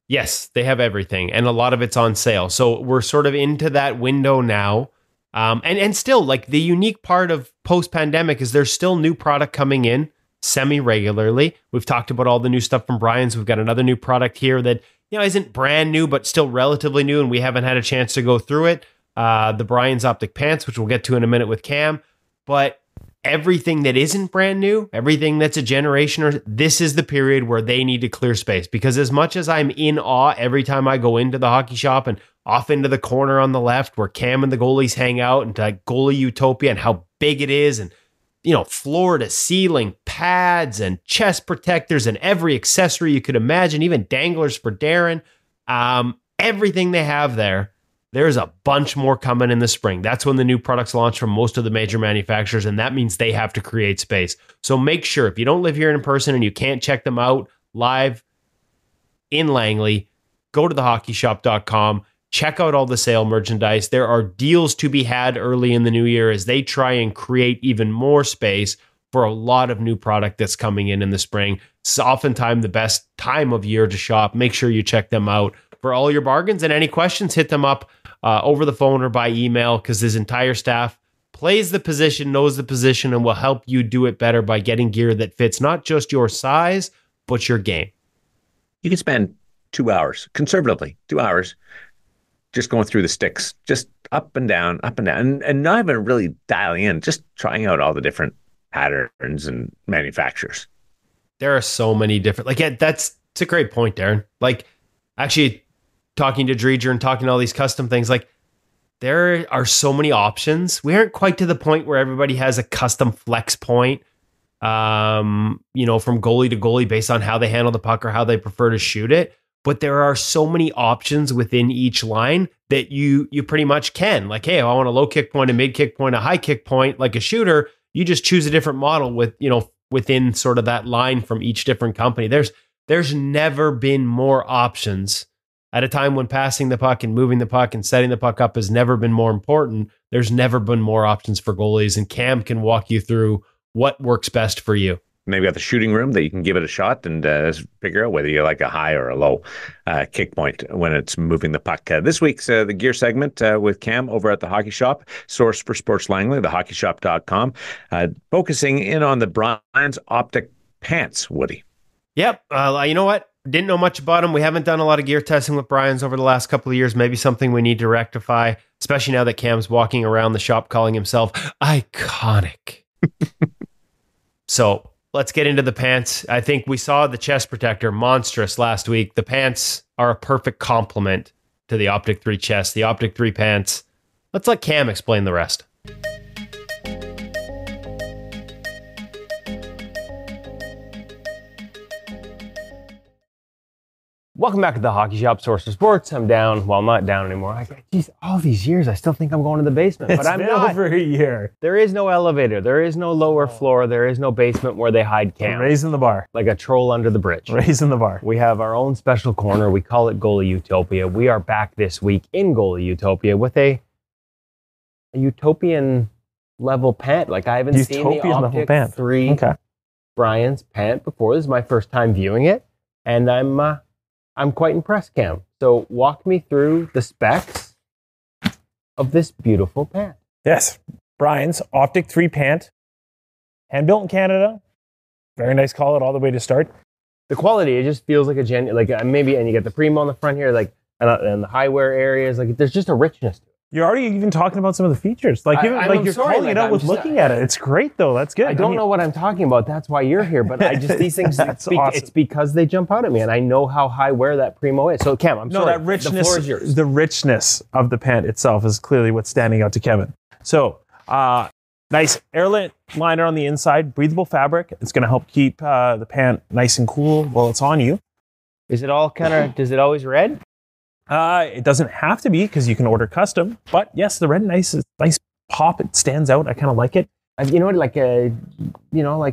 [SPEAKER 3] Yes, they have everything, and a lot of it's on sale. So we're sort of into that window now. And still, like, the unique part of post-pandemic is there's still new product coming in semi-regularly. We've talked about all the new stuff from Brian's. We've got another new product here that, isn't brand new, but still relatively new, and we haven't had a chance to go through it. The Brian's Optik pants, which we'll get to in a minute with Cam. But everything that isn't brand new, everything that's a generation, or this is the period where they need to clear space. Because as much as I'm in awe every time I go into the Hockey Shop and off into the corner on the left where Cam and the goalies hang out, and like goalie utopia and how big it is, and floor to ceiling pads and chest protectors and every accessory you could imagine, even danglers for Darren, everything they have there's a bunch more coming in the spring. That's when the new products launch from most of the major manufacturers, and that means they have to create space. So make sure, if you don't live here in person and you can't check them out live in Langley, go to thehockeyshop.com. Check out all the sale merchandise. There are deals to be had early in the new year as they try and create even more space for a lot of new product that's coming in the spring. It's oftentimes the best time of year to shop. Make sure you check them out for all your bargains. And any questions, hit them up over the phone or by email, because his entire staff plays the position, knows the position, and will help you do it better by getting gear that fits not just your size, but your game.
[SPEAKER 1] You can spend 2 hours, conservatively, 2 hours, just going through the sticks, just up and down, and not even really dialing in, just trying out all the different patterns and manufacturers.
[SPEAKER 3] There are so many different, it's a great point, Darren. Like, actually, talking to Dreger and talking to all these custom things, like, there are so many options. We aren't quite to the point where everybody has a custom flex point, from goalie to goalie based on how they handle the puck or how they prefer to shoot it. But there are so many options within each line that you pretty much can. Like, hey, I want a low kick point, a mid kick point, a high kick point, like a shooter. You just choose a different model within sort of that line from each different company. There's never been more options at a time when passing the puck and moving the puck and setting the puck up has never been more important. There's never been more options for goalies, and Cam can walk you through what works best for you.
[SPEAKER 1] And they've got the shooting room that you can give it a shot and figure out whether you like a high or a low kick point when it's moving the puck. This week's the gear segment with Cam over at the Hockey Shop, source for Sports Langley, thehockeyshop.com, focusing in on the Brian's Optik pants, Woody.
[SPEAKER 3] Yep. You know what? Didn't know much about them. We haven't done a lot of gear testing with Brian's over the last couple of years. Maybe something we need to rectify, especially now that Cam's walking around the shop calling himself iconic. So let's get into the pants. I think we saw the chest protector monstrous last week. The pants are a perfect complement to the Optik 3 chest, the Optik 3 pants. Let's let Cam explain the rest. Welcome back to the Hockey Shop, Source for Sports. I'm down. Well, I'm not down anymore. Geez, all these years, I still think I'm going to the basement, but I'm not.
[SPEAKER 4] Over a year.
[SPEAKER 3] There is no elevator. There is no lower floor. There is no basement where they hide Cam.
[SPEAKER 4] Raising the bar.
[SPEAKER 3] Like a troll under the bridge.
[SPEAKER 4] Raising the bar.
[SPEAKER 3] We have our own special corner. We call it Goalie Utopia. We are back this week in Goalie Utopia with a utopian level pant. Like I haven't seen the Optik 3 Brian's pant before. This is my first time viewing it, and I'm quite impressed, Cam. So walk me through the specs of this beautiful pant.
[SPEAKER 4] Yes, Brian's Optik 3 pant, hand built in Canada. Very nice call it all the way to start.
[SPEAKER 3] The quality, it just feels like a genuine, and you get the Primo on the front here, and the high wear areas, there's just a richness to it.
[SPEAKER 4] You're already even talking about some of the features. You're calling it out with looking at it. It's great though. That's good.
[SPEAKER 3] I don't know what I'm talking about. That's why you're here. But these things, awesome. It's because they jump out at me, and I know how high wear that Primo is. So Cam, I'm sorry.
[SPEAKER 4] That richness,
[SPEAKER 3] the floor is yours.
[SPEAKER 4] The richness of the pant itself is clearly what's standing out to Kevin. So, nice airlet liner on the inside, breathable fabric. It's going to help keep the pant nice and cool while it's on you.
[SPEAKER 3] Is it all does it always red?
[SPEAKER 4] It doesn't have to be because you can order custom, but yes, the red nice pop. It stands out. I kind of like it.
[SPEAKER 3] You know what, like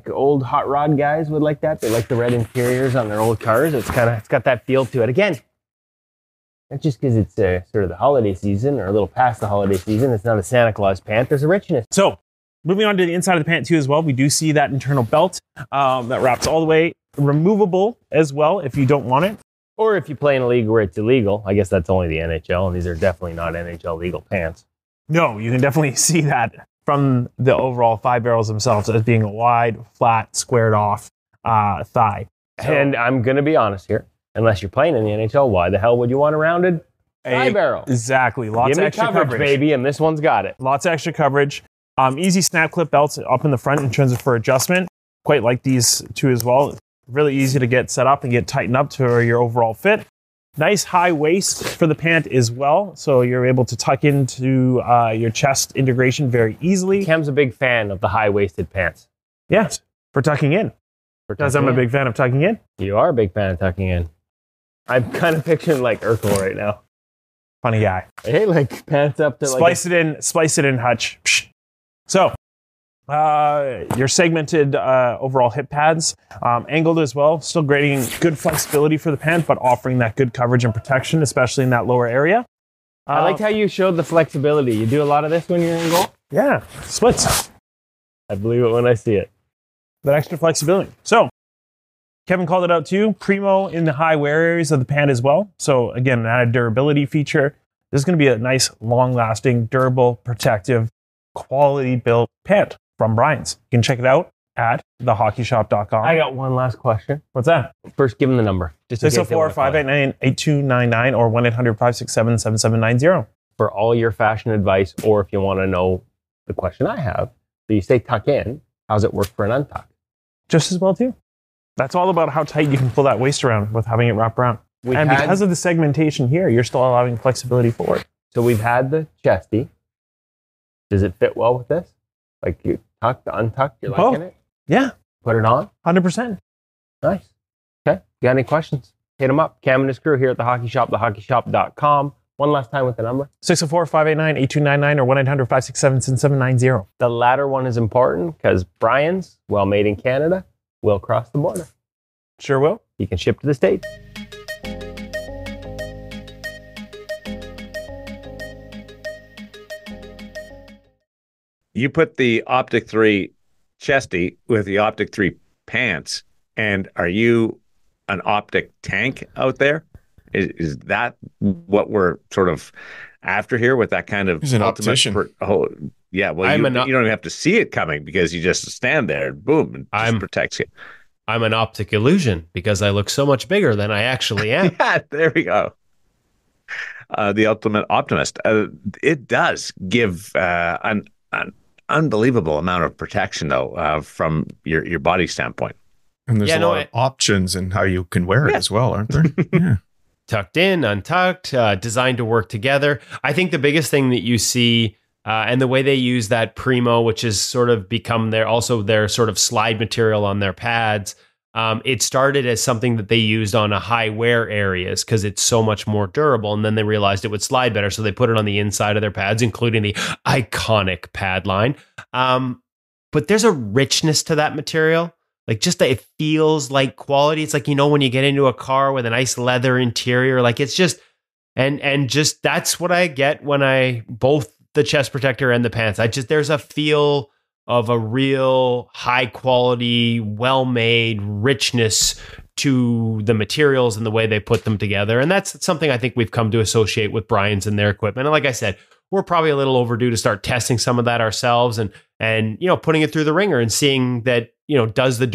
[SPEAKER 3] old hot rod guys would like that. They like the red interiors on their old cars. It's got that feel to it. Again, not just because it's sort of the holiday season or a little past the holiday season. It's not a Santa Claus pant. There's a richness.
[SPEAKER 4] So moving on to the inside of the pant too as well, we do see that internal belt that wraps all the way, removable as well if you don't want it.
[SPEAKER 3] Or if you play in a league where it's illegal. I guess that's only the NHL, and these are definitely not NHL legal pants.
[SPEAKER 4] No, you can definitely see that from the overall 5 barrels themselves as being a wide, flat, squared off thigh.
[SPEAKER 3] So, and I'm going to be honest here. Unless you're playing in the NHL, why the hell would you want a rounded thigh barrel?
[SPEAKER 4] Exactly. Lots of extra coverage,
[SPEAKER 3] baby, and this one's got it.
[SPEAKER 4] Lots of extra coverage. Easy snap clip belts up in the front in terms of for adjustment. Quite like these two as well. Really easy to get set up and get tightened up to your overall fit. Nice high waist for the pant as well, so you're able to tuck into your chest integration very easily.
[SPEAKER 3] Cam's a big fan of the high-waisted pants.
[SPEAKER 4] Yes, for tucking in. Because I'm a big fan of tucking in.
[SPEAKER 3] You are a big fan of tucking in. I'm kind of picturing like Urkel right now.
[SPEAKER 4] Funny guy.
[SPEAKER 3] Hey, pants up to
[SPEAKER 4] splice it in, Hutch. Psh. So, your segmented overall hip pads, angled as well, still grading good flexibility for the pant, but offering that good coverage and protection, especially in that lower area.
[SPEAKER 3] I liked how you showed the flexibility. You do a lot of this when you're in goal?
[SPEAKER 4] Yeah, splits.
[SPEAKER 3] I believe it when I see it.
[SPEAKER 4] That extra flexibility. So, Kevin called it out too. Primo in the high wear areas of the pant as well. So, again, an added durability feature. This is going to be a nice, long-lasting, durable, protective, quality-built pant from Brian's. You can check it out at thehockeyshop.com.
[SPEAKER 3] I got one last question.
[SPEAKER 4] What's that?
[SPEAKER 3] First, give them the number.
[SPEAKER 4] 604-589-8299 or 1-800-567-7790.
[SPEAKER 3] For all your fashion advice, or if you want to know the question I have, so you say tuck in, how's it work for an untuck?
[SPEAKER 4] Just as well, too. That's all about how tight you can pull that waist around with having it wrapped around. Because of the segmentation here, you're still allowing flexibility forward.
[SPEAKER 3] So we've had the chesty. Does it fit well with this? Like you tuck, untuck, you're liking it?
[SPEAKER 4] Yeah.
[SPEAKER 3] Put it on?
[SPEAKER 4] 100%.
[SPEAKER 3] Nice. Okay. Got any questions? Hit them up. Cam and his crew here at the Hockey Shop, thehockeyshop.com. One last time with the number.
[SPEAKER 4] 604-589-8299 or 1-800-567-7790.
[SPEAKER 3] The latter one is important because Brian's, well made in Canada, will cross the border.
[SPEAKER 4] Sure will.
[SPEAKER 3] You can ship to the States.
[SPEAKER 1] You put the Optik 3 chesty with the Optik 3 pants, and are you an Optik tank out there? Is that what we're sort of after here with that kind of
[SPEAKER 2] He's an optician.
[SPEAKER 1] Yeah, well, you don't even have to see it coming because you just stand there and boom, and just protects you.
[SPEAKER 3] I'm an optic illusion because I look so much bigger than I actually am.
[SPEAKER 1] Yeah, there we go. The ultimate optimist. It does give an unbelievable amount of protection, though, from your body standpoint.
[SPEAKER 2] And there's a lot of options in how you can wear it as well, aren't there? Yeah.
[SPEAKER 3] Tucked in, untucked, designed to work together. I think the biggest thing that you see, and the way they use that Primo, which has sort of become their sort of slide material on their pads. It started as something that they used on a high wear areas because it's so much more durable. And then they realized it would slide better. So they put it on the inside of their pads, including the iconic pad line. But there's a richness to that material. Like just that it feels like quality. It's like, when you get into a car with a nice leather interior, like it's just, and just that's what I get when both the chest protector and the pants. There's a feel of a real high quality, well-made richness to the materials and the way they put them together. And that's something I think we've come to associate with Brian's and their equipment. And like I said, we're probably a little overdue to start testing some of that ourselves and putting it through the ringer and seeing that, does the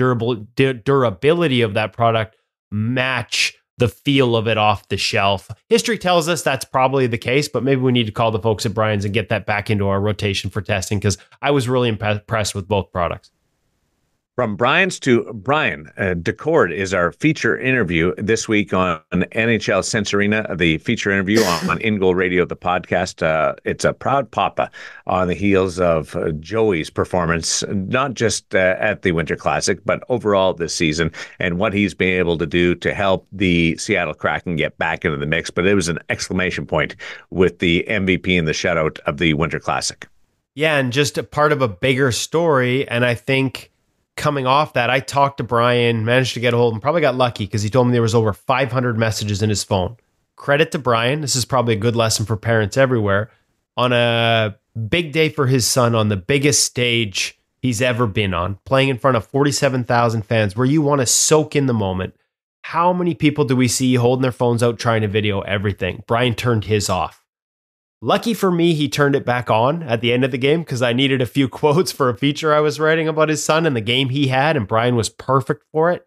[SPEAKER 3] durability of that product match the feel of it off the shelf. History tells us that's probably the case, but maybe we need to call the folks at Brian's and get that back into our rotation for testing because I was really impressed with both products.
[SPEAKER 1] From Brian's to Brian Daccord is our feature interview this week on NHL Sense Arena, the feature interview on In Goal Radio, the podcast. It's a proud papa on the heels of Joey's performance, not just at the Winter Classic, but overall this season and what he's been able to do to help the Seattle Kraken get back into the mix. But it was an exclamation point with the MVP and the shutout of the Winter Classic.
[SPEAKER 3] Yeah, and just a part of a bigger story. And I think coming off that, I talked to Brian, managed to get a hold of him, probably got lucky because he told me there was over 500 messages in his phone. Credit to Brian. This is probably a good lesson for parents everywhere. On a big day for his son, on the biggest stage he's ever been on, playing in front of 47,000 fans where you want to soak in the moment. How many people do we see holding their phones out trying to video everything? Brian turned his off. Lucky for me, he turned it back on at the end of the game because I needed a few quotes for a feature I was writing about his son and the game he had, and Brian was perfect for it.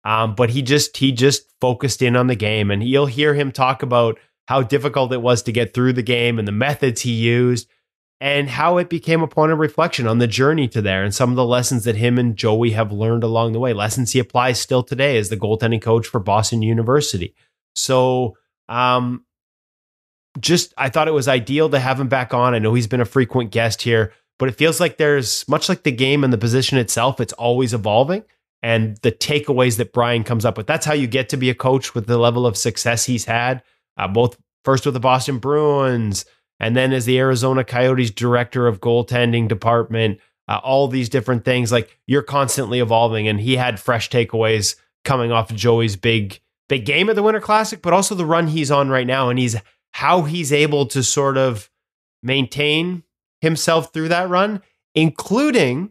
[SPEAKER 3] But he just focused in on the game, and you'll hear him talk about how difficult it was to get through the game and the methods he used and how it became a point of reflection on the journey to there and some of the lessons that him and Joey have learned along the way, lessons he applies still today as the goaltending coach for Boston University. So, I thought it was ideal to have him back on. I know he's been a frequent guest here, but it feels like there's much like the game and the position itself, it's always evolving. And the takeaways that Brian comes up with, that's how you get to be a coach with the level of success he's had, both first with the Boston Bruins and then as the Arizona Coyotes director of goaltending department, all these different things. Like you're constantly evolving, and he had fresh takeaways coming off of Joey's big game at the Winter Classic, but also the run he's on right now. And how he's able to sort of maintain himself through that run, including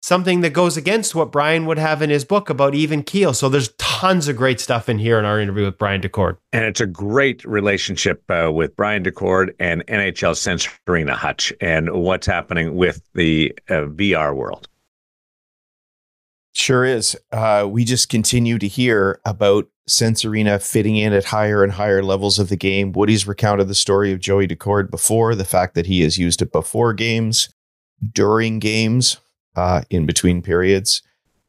[SPEAKER 3] something that goes against what Brian would have in his book about even keel. So there's tons of great stuff in here in our interview with Brian Daccord.
[SPEAKER 1] And it's a great relationship with Brian Daccord and NHL Sense Arena Hutch and what's happening with the VR world.
[SPEAKER 5] Sure is. We just continue to hear about Sense Arena fitting in at higher and higher levels of the game. Woody's recounted the story of Joey Daccord before, the fact that he has used it before games, during games, in between periods.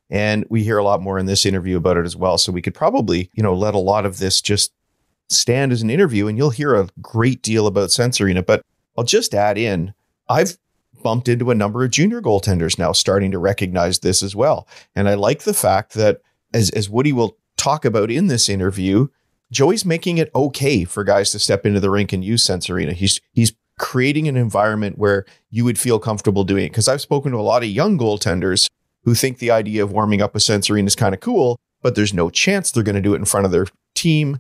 [SPEAKER 5] And we hear a lot more in this interview about it as well. So we could probably, let a lot of this just stand as an interview, and you'll hear a great deal about Sense Arena. But I'll just add in, I've bumped into a number of junior goaltenders now starting to recognize this as well. And I like the fact that, as Woody will talk about in this interview, Joey's making it okay for guys to step into the rink and use Sense Arena. He's creating an environment where you would feel comfortable doing it. Because I've spoken to a lot of young goaltenders who think the idea of warming up with Sense Arena is kind of cool, but there's no chance they're going to do it in front of their team.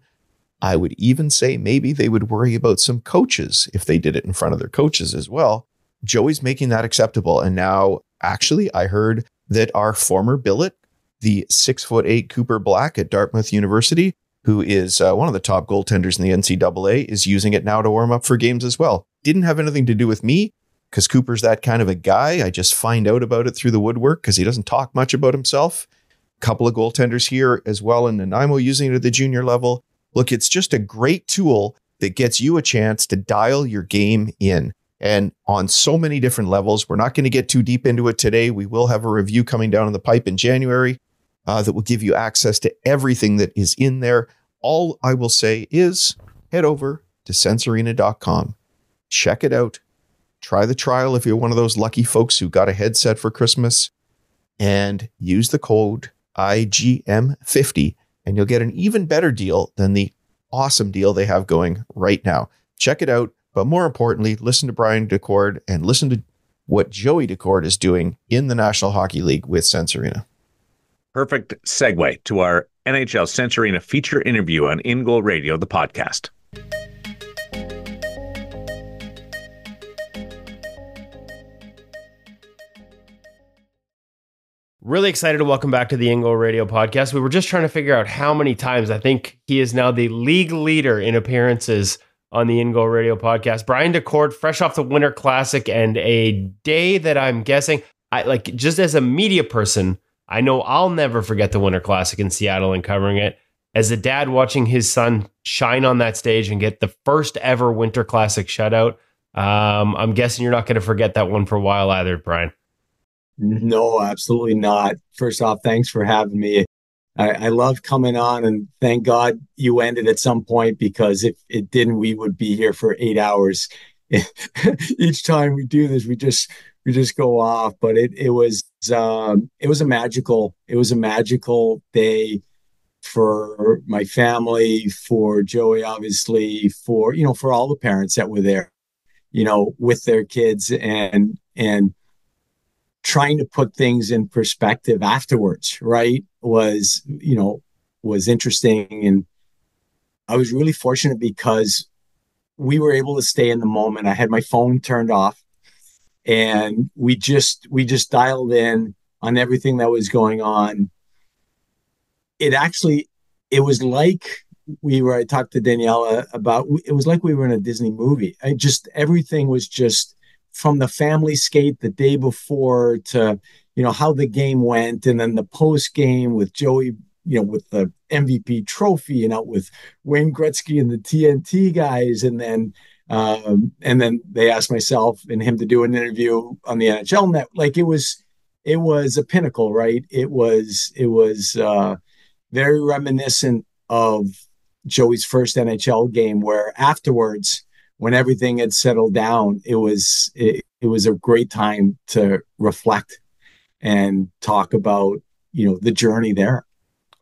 [SPEAKER 5] I would even say maybe they would worry about some coaches if they did it in front of their coaches as well. Joey's making that acceptable. And now, actually, I heard that our former billet, the 6'8" Cooper Black at Dartmouth University, who is one of the top goaltenders in the NCAA, is using it now to warm up for games as well. Didn't have anything to do with me, because Cooper's that kind of a guy. I just find out about it through the woodwork because he doesn't talk much about himself. couple of goaltenders here as well in Nanaimo using it at the junior level. Look, it's just a great tool that gets you a chance to dial your game in. And on so many different levels, we're not going to get too deep into it today. We will have a review coming down the pipe in January that will give you access to everything that is in there. All I will say is head over to sensearena.com. Check it out. Try the trial if you're one of those lucky folks who got a headset for Christmas, and use the code IGM50 and you'll get an even better deal than the awesome deal they have going right now. Check it out. But more importantly, listen to Brian Daccord and listen to what Joey Daccord is doing in the National Hockey League with Sense Arena.
[SPEAKER 1] Perfect segue to our NHL Sense Arena feature interview on In Goal Radio, the podcast.
[SPEAKER 3] Really excited to welcome back to the In Goal Radio podcast. We were just trying to figure out how many times. I think he is now the league leader in appearances on the In Goal Radio podcast. Brian Daccord, fresh off the Winter Classic and a day that I'm guessing, just as a media person, I know I'll never forget the Winter Classic in Seattle and covering it. As a dad watching his son shine on that stage and get the first ever Winter Classic shutout, I'm guessing you're not going to forget that one for a while either, Brian.
[SPEAKER 6] No, absolutely not. First off, thanks for having me. I love coming on, and thank God you ended at some point, because if it didn't, we would be here for 8 hours. Each time we do this, we just go off. But it was a magical day for my family, for Joey, obviously, for all the parents that were there, with their kids, and trying to put things in perspective afterwards, right, was interesting. And I was really fortunate because we were able to stay in the moment. I had my phone turned off, and we just dialed in on everything that was going on. It was like I talked to Daniela about, it was like we were in a Disney movie. Everything was just, from the family skate the day before to, how the game went, and then the post game with Joey, with the MVP trophy, and out with Wayne Gretzky and the TNT guys. And then they asked myself and him to do an interview on the NHL net. Like, it was a pinnacle, right? It was very reminiscent of Joey's first NHL game, where afterwards, when everything had settled down, it was a great time to reflect and talk about, the journey there.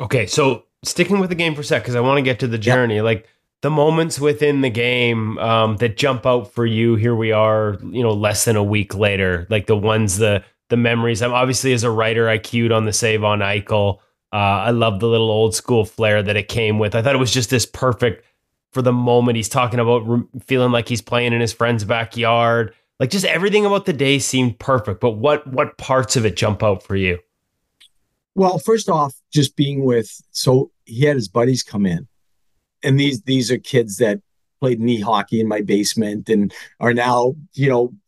[SPEAKER 3] Okay, so sticking with the game for a sec, because I want to get to the journey, like the moments within the game that jump out for you. Here we are, less than a week later, like the ones, the memories. I'm obviously, as a writer, I cued on the save on Eichel. I love the little old school flair that it came with. I thought it was just this perfect for the moment. He's talking about feeling like he's playing in his friend's backyard. Like, just everything about the day seemed perfect. But what parts of it jump out for you?
[SPEAKER 6] Well, first off, just being so he had his buddies come in, and these are kids that played knee hockey in my basement and are now,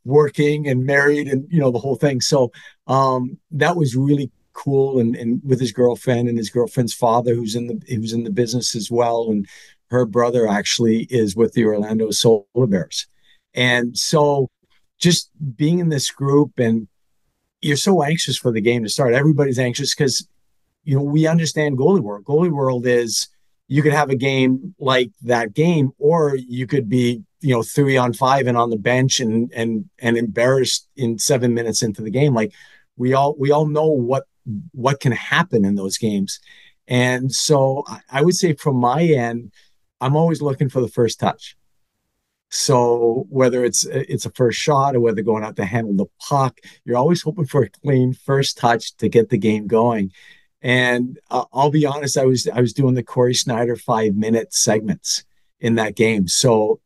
[SPEAKER 6] working and married and, the whole thing. So that was really cool. And with his girlfriend and his girlfriend's father, who's in the business as well. And her brother actually is with the Orlando Solar Bears. And so just being in this group, and you're so anxious for the game to start. Everybody's anxious because, we understand goalie world. Goalie world is, you could have a game like that game, or you could be, 3-on-5 and on the bench and embarrassed in 7 minutes into the game. Like, we all know what can happen in those games. And so I would say, from my end, I'm always looking for the first touch. So whether it's a first shot or whether going out to handle the puck, you're always hoping for a clean first touch to get the game going. And I'll be honest, I was doing the Corey Snyder 5-minute segments in that game. So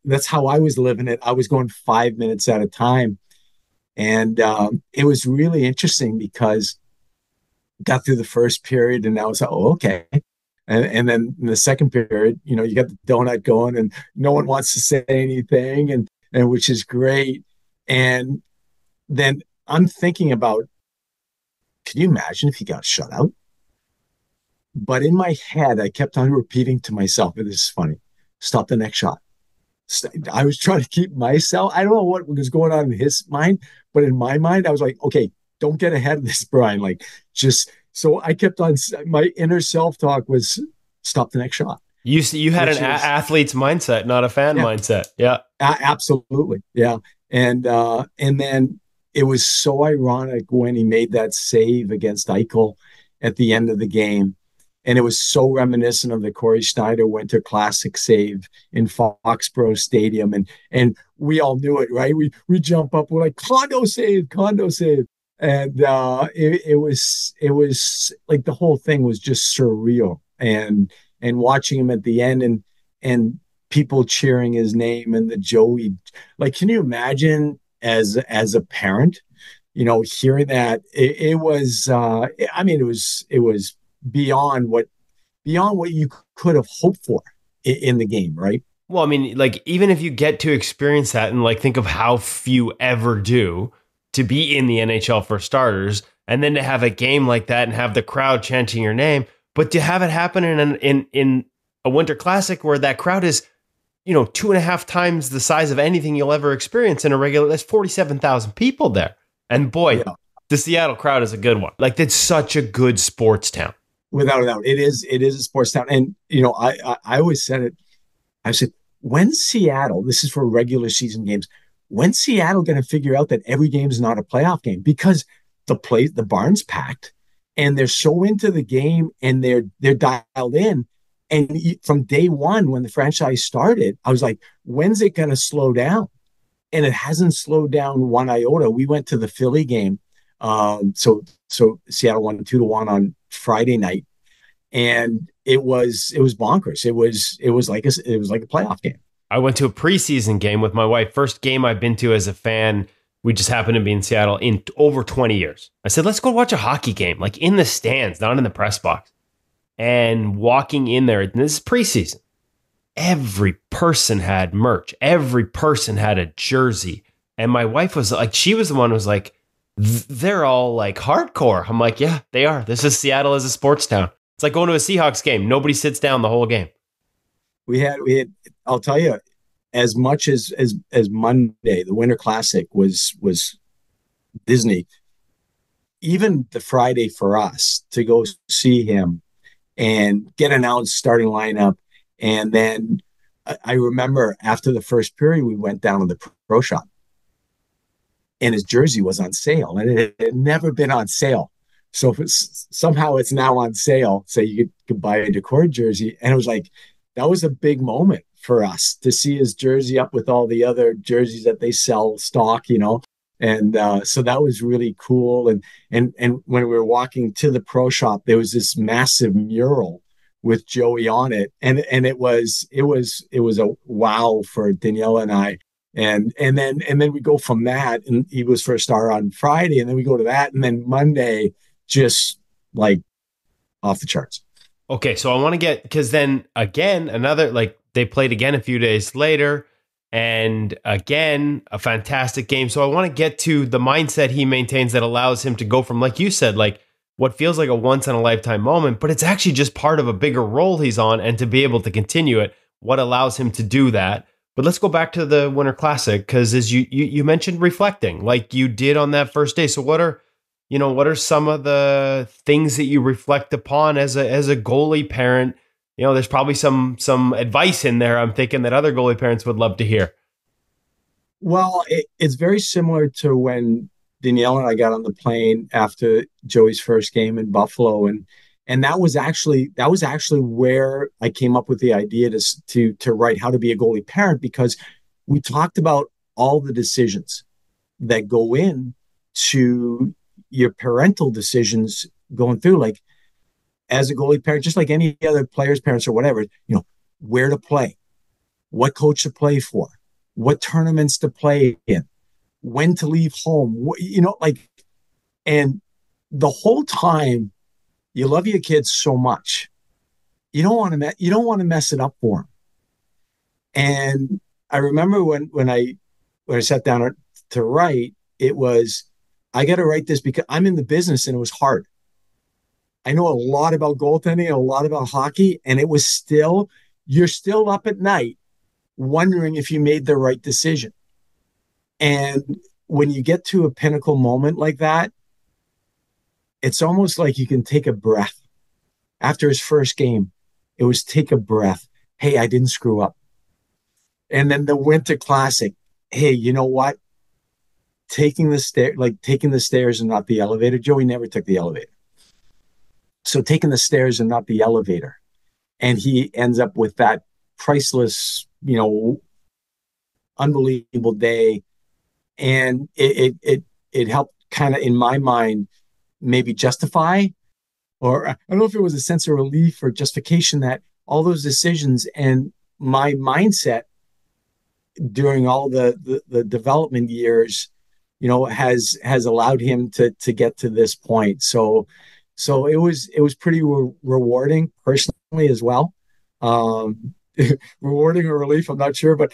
[SPEAKER 6] that's how I was living it. I was going 5 minutes at a time. And it was really interesting because got through the first period, and I was like, oh, okay. And then in the second period, you got the donut going, and no one wants to say anything, and which is great. And then I'm thinking about, could you imagine if he got shut out? But in my head, I kept on repeating to myself, and this is funny, stop the next shot. I was trying to keep myself. I don't know what was going on in his mind, but in my mind, I was like, okay, don't get ahead of this, Brian. Like, just so I kept on. My inner self-talk was stop the next shot.
[SPEAKER 3] You had an athlete's mindset, not a fan mindset. Yeah,
[SPEAKER 6] absolutely. Yeah, and then it was so ironic when he made that save against Eichel at the end of the game. And it was so reminiscent of the Corey Schneider Winter Classic save in Foxborough Stadium. And we all knew it, right? We jump up, we're like, condo save. And it was like the whole thing was just surreal. And watching him at the end and people cheering his name and the Joey, like, can you imagine as a parent, hearing that? It was beyond what you could have hoped for in the game, right?
[SPEAKER 3] Well, I mean, like, even if you get to experience that and like think of how few ever do to be in the NHL for starters, and then to have a game like that and have the crowd chanting your name, but to have it happen in a Winter Classic where that crowd is, 2.5 times the size of anything you'll ever experience in a regular, that's 47,000 people there. And boy, the Seattle crowd is a good one. Like, that's such a good sports town.
[SPEAKER 6] Without a doubt, it is a sports town. And, I always said it. I said, when Seattle, this is for regular season games, when Seattle going to figure out that every game is not a playoff game? Because the barn's packed and they're so into the game and they're dialed in. And from day one, when the franchise started, I was like, when's it going to slow down? And it hasn't slowed down one iota. We went to the Philly game. So Seattle won 2-1 on Friday night, and it was bonkers. It was like a playoff game.
[SPEAKER 3] I went to a preseason game with my wife. First game I've been to as a fan. We just happened to be in Seattle in over 20 years. I said, let's go watch a hockey game, like in the stands, not in the press box. And walking in there, and this is preseason, every person had merch. Every person had a jersey. And my wife was like, she was the one who was like, they're all like hardcore. I'm like, yeah, they are. This is Seattle as a sports town. It's like going to a Seahawks game. Nobody sits down the whole game.
[SPEAKER 6] We had, I'll tell you, as much as Monday, the Winter Classic was Disney, even the Friday for us to go see him and get announced starting lineup. And then I remember after the first period, we went down to the pro shop and his jersey was on sale, and it had never been on sale. So somehow it's now on sale. So you could buy a Daccord jersey. And it was like, that was a big moment for us to see his jersey up with all the other jerseys that they sell stock, And so that was really cool. And when we were walking to the pro shop, there was this massive mural with Joey on it. And it was a wow for Danielle and I. And then we go from that, and he was first star on Friday, and then we go to that, and then Monday, just like off the charts.
[SPEAKER 3] Okay, so I want to get, because then again, another, like, they played again a few days later, and again, a fantastic game. So I want to get to the mindset he maintains that allows him to go from, like you said, like what feels like a once in a lifetime moment, but it's actually just part of a bigger role he's on, and to be able to continue it, what allows him to do that. But let's go back to the Winter Classic, because as you mentioned reflecting, like you did on that first day. So what are some of the things that you reflect upon as a goalie parent? There's probably some advice in there, I'm thinking, that other goalie parents would love to hear.
[SPEAKER 6] Well, it's very similar to when Danielle and I got on the plane after Joey's first game in Buffalo, and that was actually where I came up with the idea to write How to Be a Goalie Parent, because we talked about all the decisions that go in to your parental decisions going through, like as a goalie parent, just like any other players, parents, or whatever, where to play, what coach to play for, what tournaments to play in, when to leave home, and the whole time, you love your kids so much, you don't want to mess it up for them. And I remember when I sat down to write, it was, I got to write this because I'm in the business and it was hard. I know a lot about goaltending, a lot about hockey, and it was still, you're still up at night wondering if you made the right decision. And when you get to a pinnacle moment like that, it's almost like you can take a breath. After his first game, it was take a breath. Hey, I didn't screw up. And then the Winter Classic. Hey, you know what? Taking the stairs and not the elevator. Joey never took the elevator. So taking the stairs and not the elevator. And he ends up with that priceless, unbelievable day. And it helped kind of, in my mind, maybe justify, or I don't know if it was a sense of relief or justification, that all those decisions and my mindset during all the development years, has allowed him to get to this point. So it was pretty rewarding personally as well. Rewarding or relief, I'm not sure, but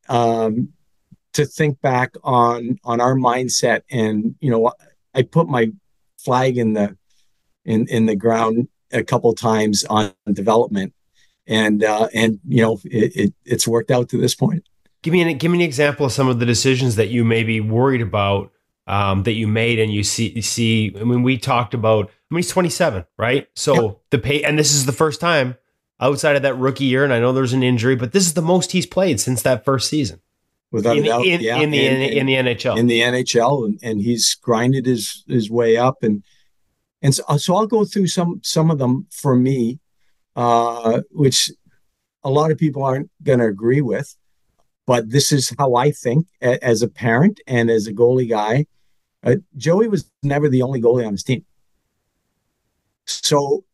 [SPEAKER 6] to think back on our mindset, and I put my flag in the ground a couple of times on development, and it's worked out to this point.
[SPEAKER 3] Give me an example of some of the decisions that you may be worried about, that you made, and you see. I mean, we talked about. I mean, he's 27, right? So the pay, and this is the first time outside of that rookie year, and I know there's an injury, but this is the most he's played since that first season.
[SPEAKER 6] Without a doubt,
[SPEAKER 3] in the NHL.
[SPEAKER 6] In the NHL, and he's grinded his way up, and so I'll go through some of them for me, which a lot of people aren't going to agree with, but this is how I think as a parent and as a goalie guy. Joey was never the only goalie on his team. So,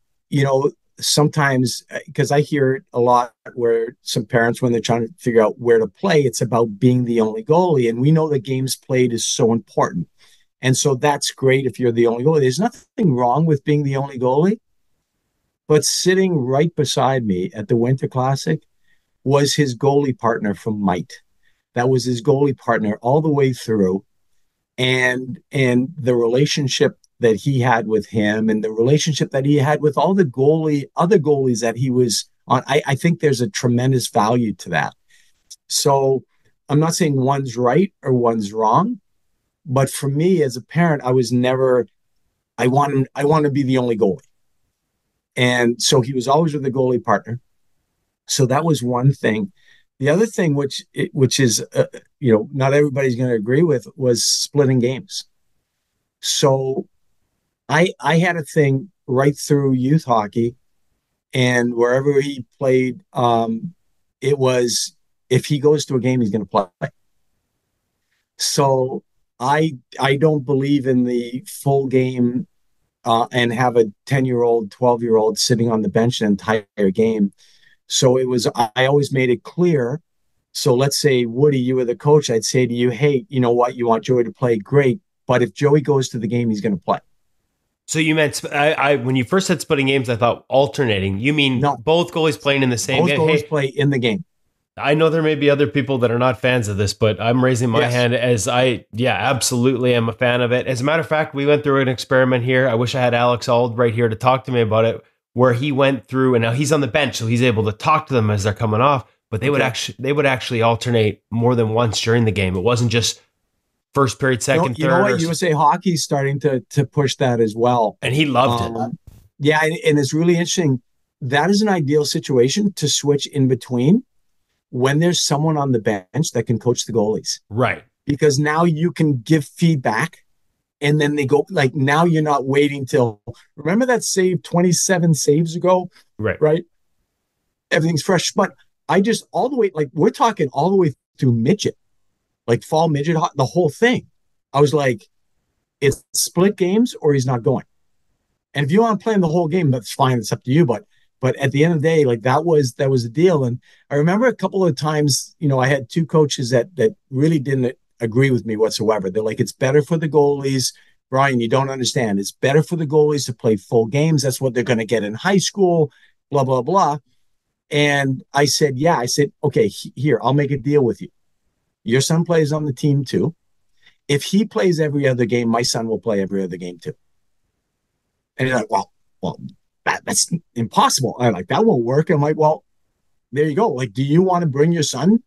[SPEAKER 6] sometimes, because I hear it a lot where some parents, when they're trying to figure out where to play, it's about being the only goalie. And we know that games played is so important. And so that's great if you're the only goalie. There's nothing wrong with being the only goalie. But sitting right beside me at the Winter Classic was his goalie partner from Might. That was his goalie partner all the way through. And the relationship that he had with him, and the relationship that he had with all the other goalies that he was on, I think there's a tremendous value to that. So I'm not saying one's right or one's wrong, but for me as a parent, I was never, I want to be the only goalie. And so he was always with a goalie partner. So that was one thing. The other thing, which is, not everybody's going to agree with, was splitting games. So I had a thing right through youth hockey, and wherever he played, it was, if he goes to a game, he's going to play. So I don't believe in the full game and have a 10-year-old, 12-year-old sitting on the bench an entire game. So I always made it clear. So let's say, Woody, you were the coach. I'd say to you, hey, you know what? You want Joey to play? Great. But if Joey goes to the game, he's going to play.
[SPEAKER 3] So you meant, when you first said splitting games, I thought alternating. You mean no, both goalies playing in the same game?
[SPEAKER 6] Both goalies play in the game.
[SPEAKER 3] I know there may be other people that are not fans of this, but I'm raising my hand as absolutely am a fan of it. As a matter of fact, we went through an experiment here. I wish I had Alex Auld right here to talk to me about it, where he went through, and now he's on the bench, so he's able to talk to them as they're coming off, but they would actually alternate more than once during the game. It wasn't just first period, second, third.
[SPEAKER 6] You know what? USA Hockey's starting to push that as well.
[SPEAKER 3] And he loved it.
[SPEAKER 6] Yeah, and it's really interesting. That is an ideal situation to switch in between when there's someone on the bench that can coach the goalies.
[SPEAKER 3] Right.
[SPEAKER 6] Because now you can give feedback, and then they go, like, now you're not waiting till, remember that save 27 saves ago? Right? Everything's fresh. But I just, all the way, like, we're talking all the way through midget, like fall midget, the whole thing. I was like, it's split games or he's not going. And if you want to play in the whole game, that's fine. It's up to you. But at the end of the day, like, that was the deal. And I remember a couple of times, I had two coaches that really didn't agree with me whatsoever. They're like, it's better for the goalies. Brian, you don't understand. It's better for the goalies to play full games. That's what they're going to get in high school, blah, blah, blah. And I said, okay, here, I'll make a deal with you. Your son plays on the team too. if he plays every other game, my son will play every other game too. And he's like, well, that's impossible. I'm like, that won't work. I'm like, well, there you go. Like, do you want to bring your son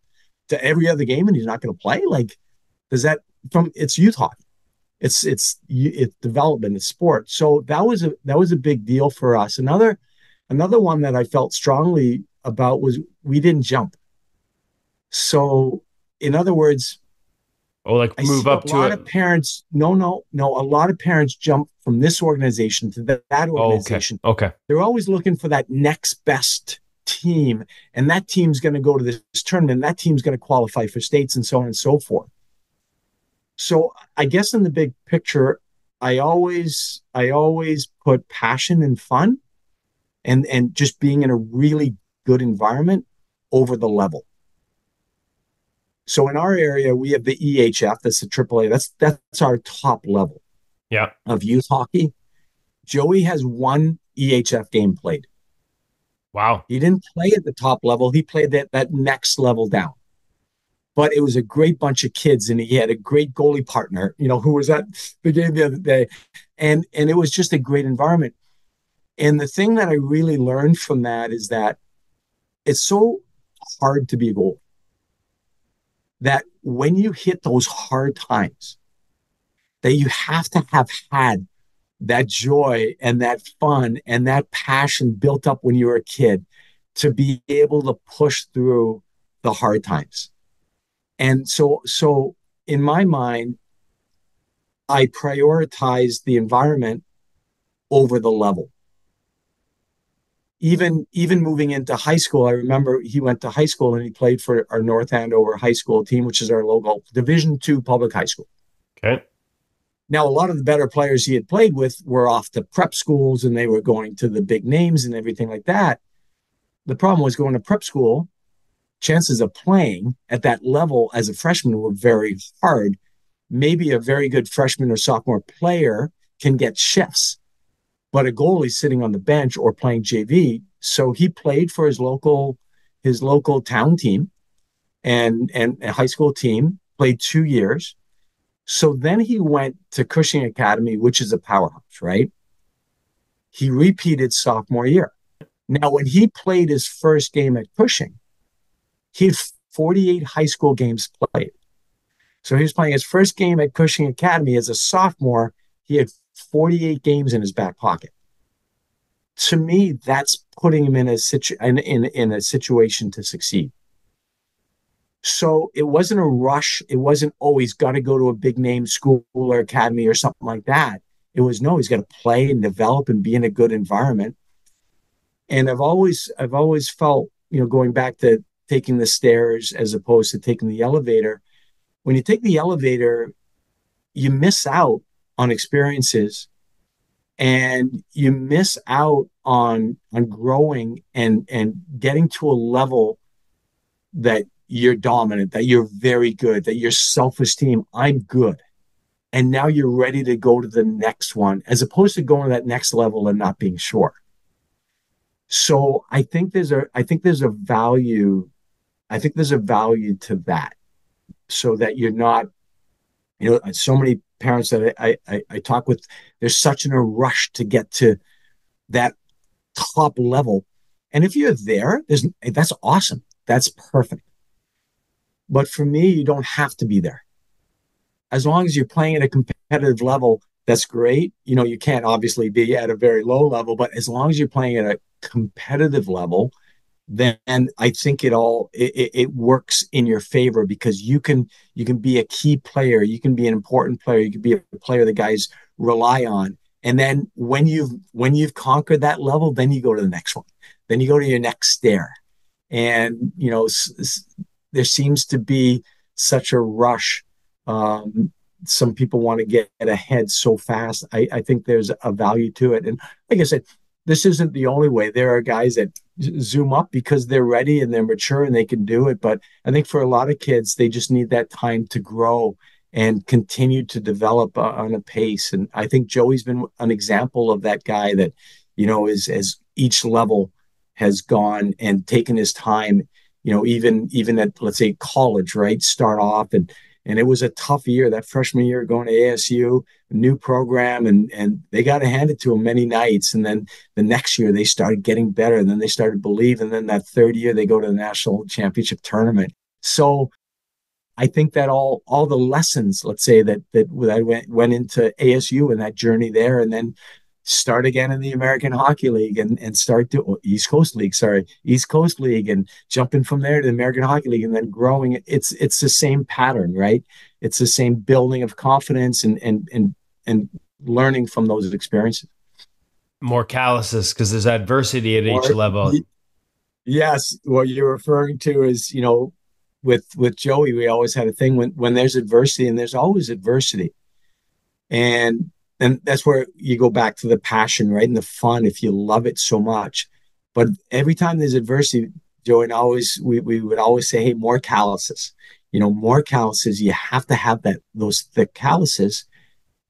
[SPEAKER 6] to every other game and he's not going to play? Like, does that it's youth hockey. It's development, it's sport. So that was a big deal for us. Another one that I felt strongly about was we didn't jump. So in other words,
[SPEAKER 3] like move up to
[SPEAKER 6] a lot of parents. No. A lot of parents jump from this organization to that organization.
[SPEAKER 3] Okay.
[SPEAKER 6] They're always looking for that next best team, and that team's going to go to this tournament. That team's going to qualify for states and so on and so forth. So I guess in the big picture, I always put passion and fun and just being in a really good environment over the level. So in our area, we have the EHF, that's the AAA. That's our top level of youth hockey. Joey has one EHF game played.
[SPEAKER 3] Wow.
[SPEAKER 6] He didn't play at the top level. He played that next level down. But it was a great bunch of kids, and he had a great goalie partner, who was at the game the other day. And it was just a great environment. And the thing that I really learned from that is that it's so hard to be a goalie, that when you hit those hard times, that you have to have had that joy and that fun and that passion built up when you were a kid to be able to push through the hard times. And so in my mind, I prioritized the environment over the level. Even moving into high school, I remember he went to high school and he played for our North Andover high school team, which is our local Division II public high school.
[SPEAKER 3] Okay.
[SPEAKER 6] Now, a lot of the better players he had played with were off to prep schools and they were going to the big names and everything like that. The problem was going to prep school, chances of playing at that level as a freshman were very hard. Maybe a very good freshman or sophomore player can get shifts, but a goalie sitting on the bench or playing JV. So he played for his local town team and a high school team, played 2 years. So then he went to Cushing Academy, which is a powerhouse, right? He repeated sophomore year. Now, when he played his first game at Cushing, he had 48 high school games played. So he was playing his first game at Cushing Academy as a sophomore. He had 48 games in his back pocket. To me, that's putting him in a situation to succeed. So it wasn't a rush. It wasn't, he's got to go to a big name school or academy or something like that. It was, no, he's got to play and develop and be in a good environment. And I've always felt, going back to taking the stairs as opposed to taking the elevator, when you take the elevator, you miss out on experiences and you miss out on growing and getting to a level that you're dominant, that you're very good, that your self-esteem, I'm good. And now you're ready to go to the next one, as opposed to going to that next level and not being sure. So I think there's a value to that, so that you're not, so many parents that I talk with, there's such a rush to get to that top level. And if you're there, that's awesome. That's perfect. But for me, you don't have to be there. As long as you're playing at a competitive level, that's great. You can't obviously be at a very low level, but as long as you're playing at a competitive level, then I think it works in your favor, because you can be a key player, you can be an important player, you can be a player the guys rely on. And then when you've conquered that level, then you go to the next one. Then you go to your next stair. And there seems to be such a rush. Some people want to get ahead so fast. I think there's a value to it. And like I said, this isn't the only way. There are guys that zoom up because they're ready and they're mature and they can do it. But I think for a lot of kids, they just need that time to grow and continue to develop on a pace. And I think Joey's been an example of that guy that, is as each level has gone and taken his time, even at, let's say, college, right? Start off and And it was a tough year, that freshman year going to ASU, a new program, and they got to hand it to them many nights. And then the next year they started getting better, and then they started believing. And then that third year they go to the national championship tournament. So I think that all the lessons, let's say that I went into ASU and that journey there, and then start again in the American Hockey League and start to East Coast League, and jumping from there to the American Hockey League and then growing. It's the same pattern, right? It's the same building of confidence and learning from those experiences.
[SPEAKER 3] More calluses because there's adversity at each level.
[SPEAKER 6] Yes, what you're referring to is, with Joey, we always had a thing when there's adversity, and there's always adversity. And that's where you go back to the passion, right? And the fun, if you love it so much. But every time there's adversity, Joey, and we would always say, hey, more calluses. More calluses. You have to have those thick calluses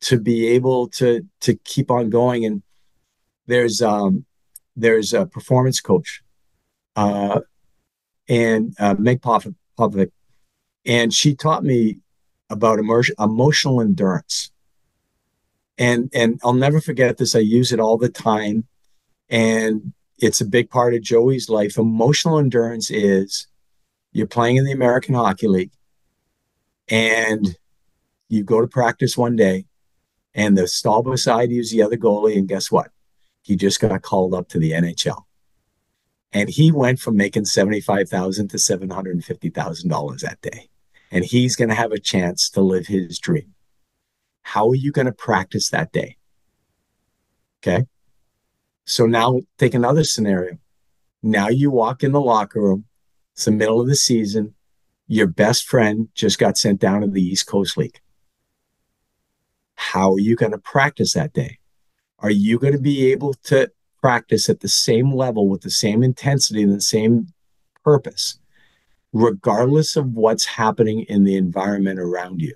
[SPEAKER 6] to be able to keep on going. And there's a performance coach, and Meg Popovic, and she taught me about emotional endurance. And I'll never forget this. I use it all the time, and it's a big part of Joey's life. Emotional endurance is you're playing in the American Hockey League, and you go to practice one day, and the stall beside you is the other goalie, and guess what? He just got called up to the NHL. And he went from making $75,000 to $750,000 that day. And he's going to have a chance to live his dream. How are you going to practice that day? Okay. So now take another scenario. Now you walk in the locker room. It's the middle of the season. Your best friend just got sent down to the East Coast League. How are you going to practice that day? Are you going to be able to practice at the same level with the same intensity and the same purpose, regardless of what's happening in the environment around you?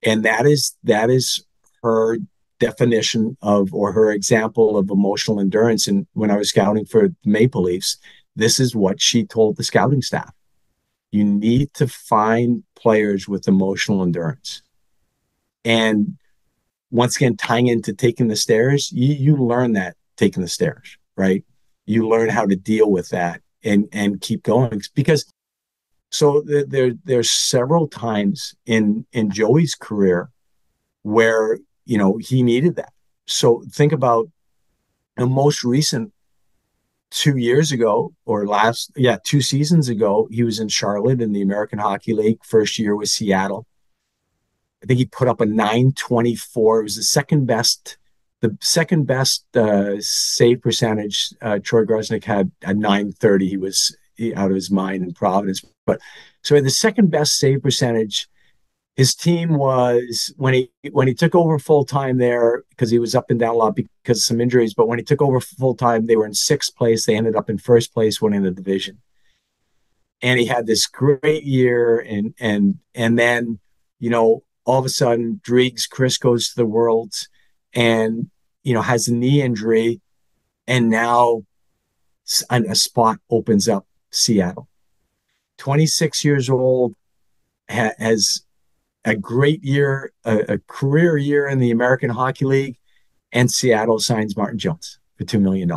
[SPEAKER 6] And that is her definition of, or her example of, emotional endurance. And when I was scouting for the Maple Leafs, this is what she told the scouting staff. You need to find players with emotional endurance. And once again, tying into taking the stairs, you learn that taking the stairs, right? You learn how to deal with that and keep going. Because so there's several times in Joey's career where, he needed that. So think about the most recent 2 years ago, or 2 seasons ago, he was in Charlotte in the American Hockey League, first year with Seattle. I think he put up a .924. It was the second best save percentage. Troy Grosnick had a .930. He was out of his mind in Providence. But so the second best save percentage. His team was, when he took over full time there, because he was up and down a lot because of some injuries, but when he took over full time, they were in 6th place. They ended up in 1st place, winning the division. And he had this great year, and then, all of a sudden, Chris goes to the Worlds and, has a knee injury, and now a spot opens up Seattle. 26 years old, has a great year, a career year in the American Hockey League, and Seattle signs Martin Jones for $2 million.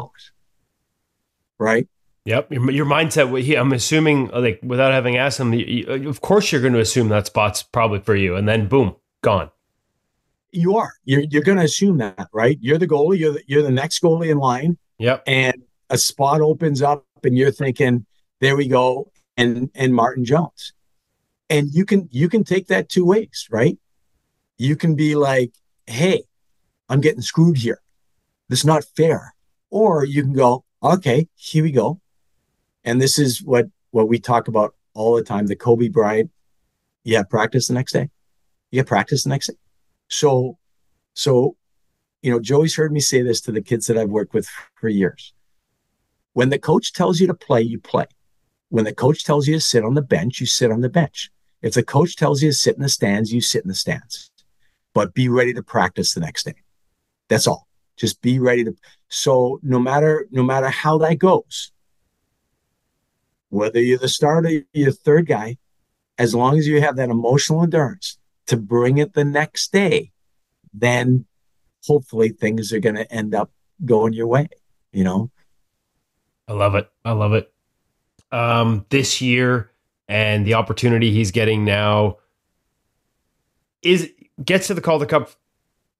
[SPEAKER 6] Right?
[SPEAKER 3] Yep. Your mindset, I'm assuming, like, without having asked him, of course you're going to assume that spot's probably for you, and then boom, gone.
[SPEAKER 6] You are. You're going to assume that, right? You're the goalie. You're the next goalie in line.
[SPEAKER 3] Yep.
[SPEAKER 6] And a spot opens up, and you're thinking, there we go, and Martin Jones. And you can take that 2 ways, right? You can be like, hey, I'm getting screwed here. This is not fair. Or you can go, okay, here we go. And this is what we talk about all the time, the Kobe Bryant. You have practice the next day. So, Joey's heard me say this to the kids that I've worked with for years. When the coach tells you to play, you play. When the coach tells you to sit on the bench, you sit on the bench. If the coach tells you to sit in the stands, you sit in the stands. But be ready to practice the next day. That's all. Just be ready to. So no matter how that goes, whether you're the starter, you're the third guy, as long as you have that emotional endurance to bring it the next day, then hopefully things are going to end up going your way, you know?
[SPEAKER 3] I love it. I love it. This year and the opportunity he's getting now gets to the Calder Cup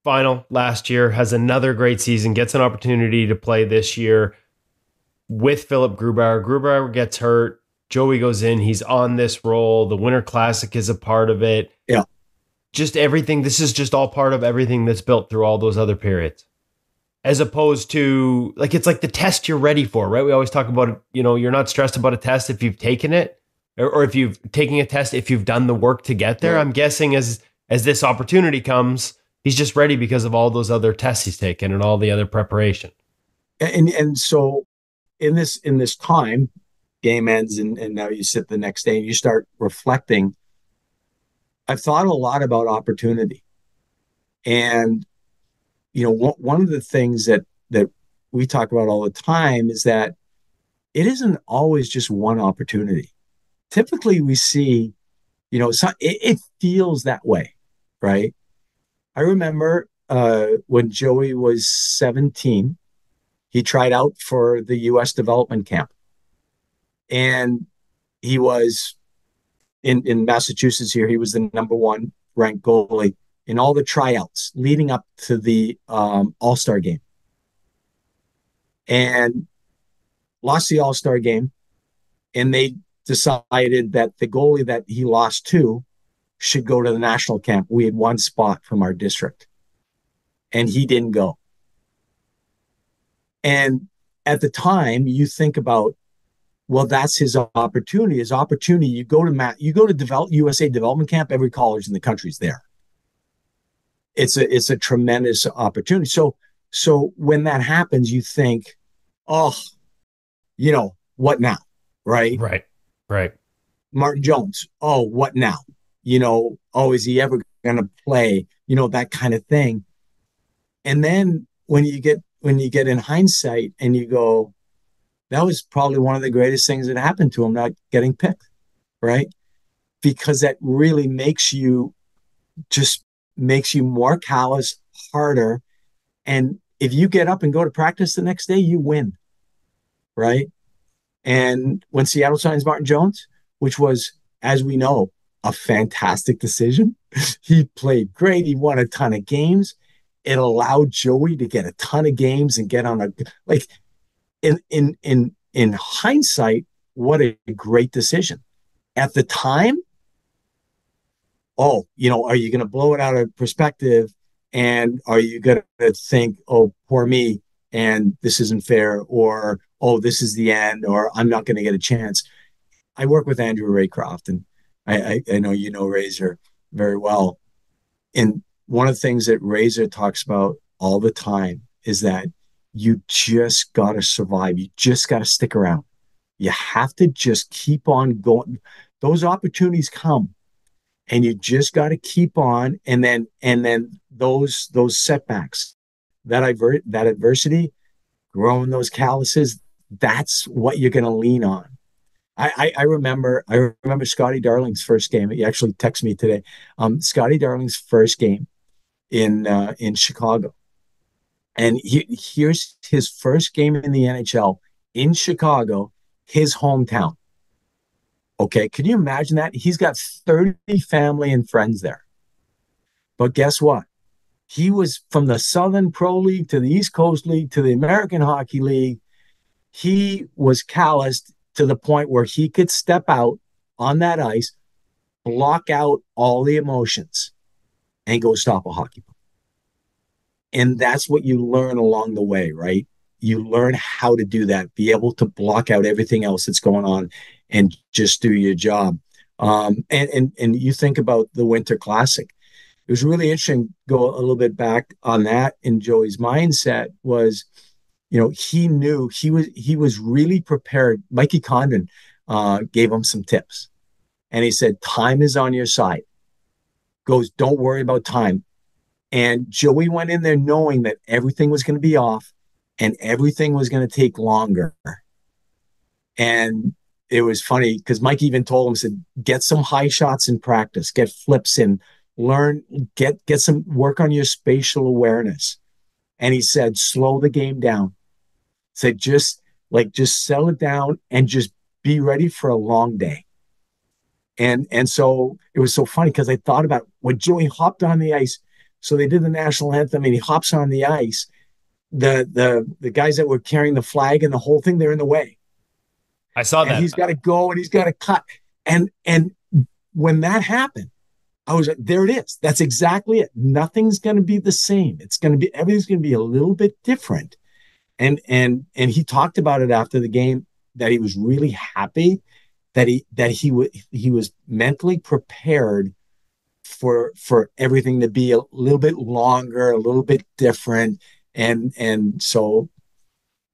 [SPEAKER 3] final last year, has another great season, gets an opportunity to play this year with Philip Grubauer. Grubauer gets hurt. Joey goes in. He's on this role. The Winter Classic is a part of it.
[SPEAKER 6] Yeah.
[SPEAKER 3] Just everything. This is just all part of everything that's built through all those other periods. As opposed to, like, it's like the test you're ready for, right? We always talk about, you're not stressed about a test if you've taken it, or if you've taken a test, if you've done the work to get there. Right. I'm guessing as this opportunity comes, he's just ready because of all those other tests he's taken and all the other preparation.
[SPEAKER 6] And so in this time, game ends and now you sit the next day and you start reflecting. I've thought a lot about opportunity. And, one of the things that we talk about all the time is that it isn't always just one opportunity. Typically we see, it feels that way, right? I remember when Joey was 17, he tried out for the U.S. development camp. And he was in Massachusetts here. He was the number 1 ranked goalie in all the tryouts leading up to the All-Star game. And lost the All-Star game. And they decided that the goalie that he lost to should go to the national camp. We had 1 spot from our district. And he didn't go. And at the time, you think about, well, that's his opportunity. His opportunity. You go to USA development camp. Every college in the country is there. It's a tremendous opportunity. So when that happens, you think, oh, what now? Right. Martin Jones. Oh, what now? Is he ever going to play? That kind of thing. And then when you get in hindsight and you go, that was probably one of the greatest things that happened to him, not getting picked, right? Because that really makes you more callous, harder. And if you get up and go to practice the next day, you win, right? And when Seattle signs Martin Jones, which was, as we know, a fantastic decision, he played great. He won a ton of games. It allowed Joey to get a ton of games and get on in hindsight, what a great decision. At the time, are you going to blow it out of perspective? And are you going to think, oh, poor me, and this isn't fair, or, oh, this is the end, or I'm not going to get a chance? I work with Andrew Raycroft, and I know Razor very well. And one of the things that Razor talks about all the time is that you just got to survive. You just got to stick around. You have to just keep on going. Those opportunities come, and you just got to keep on. And then those setbacks, that adversity, growing those calluses, that's what you're going to lean on. I remember Scotty Darling's first game. He actually texted me today. Scotty Darling's first game in Chicago. And here's his first game in the NHL in Chicago, his hometown. Okay, can you imagine that? He's got 30 family and friends there. But guess what? He was from the Southern Pro League to the East Coast League to the American Hockey League. He was calloused to the point where he could step out on that ice, block out all the emotions, and go stop a hockey puck. And that's what you learn along the way, right? You learn how to do that, be able to block out everything else that's going on and just do your job. And you think about the Winter Classic. It was really interesting, go a little bit back on that, in Joey's mindset was, he knew he was really prepared. Mikey Condon gave him some tips. And he said, time is on your side. Goes, don't worry about time. And Joey went in there knowing that everything was going to be off and everything was going to take longer. And it was funny because Mike even told him, said, get some high shots in practice, get flips in, learn, get some work on your spatial awareness. And he said, slow the game down. Said, just settle it down and just be ready for a long day. And so it was so funny because I thought about when Joey hopped on the ice. So they did the national anthem and he hops on the ice. The guys that were carrying the flag and the whole thing, they're in the way.
[SPEAKER 3] I saw that.
[SPEAKER 6] He's got to go and he's got to cut. And when that happened, I was like, there it is. That's exactly it. Nothing's going to be the same. Everything's going to be a little bit different. And he talked about it after the game that he was really happy that he was mentally prepared for everything to be a little bit longer, a little bit different. And so,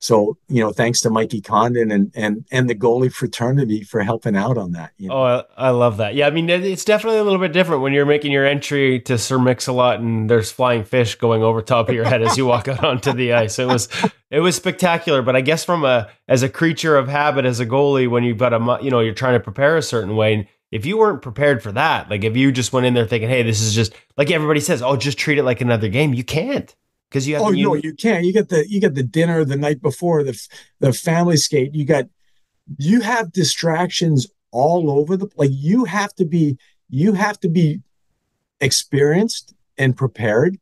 [SPEAKER 6] thanks to Mikey Condon and the goalie fraternity for helping out on that.
[SPEAKER 3] Oh, I love that. Yeah, I mean, it's definitely a little bit different when you're making your entry to Sir Mix-a-Lot and there's flying fish going over top of your head as you walk out onto the ice. It was spectacular. But I guess as a creature of habit, as a goalie, when you've got you're trying to prepare a certain way, and if you weren't prepared for that, like if you just went in there thinking, hey, this is just like everybody says, oh, just treat it like another game, you can't. Because you have
[SPEAKER 6] no, you can't. You get the dinner the night before, the family skate. You have distractions all over you have to be experienced and prepared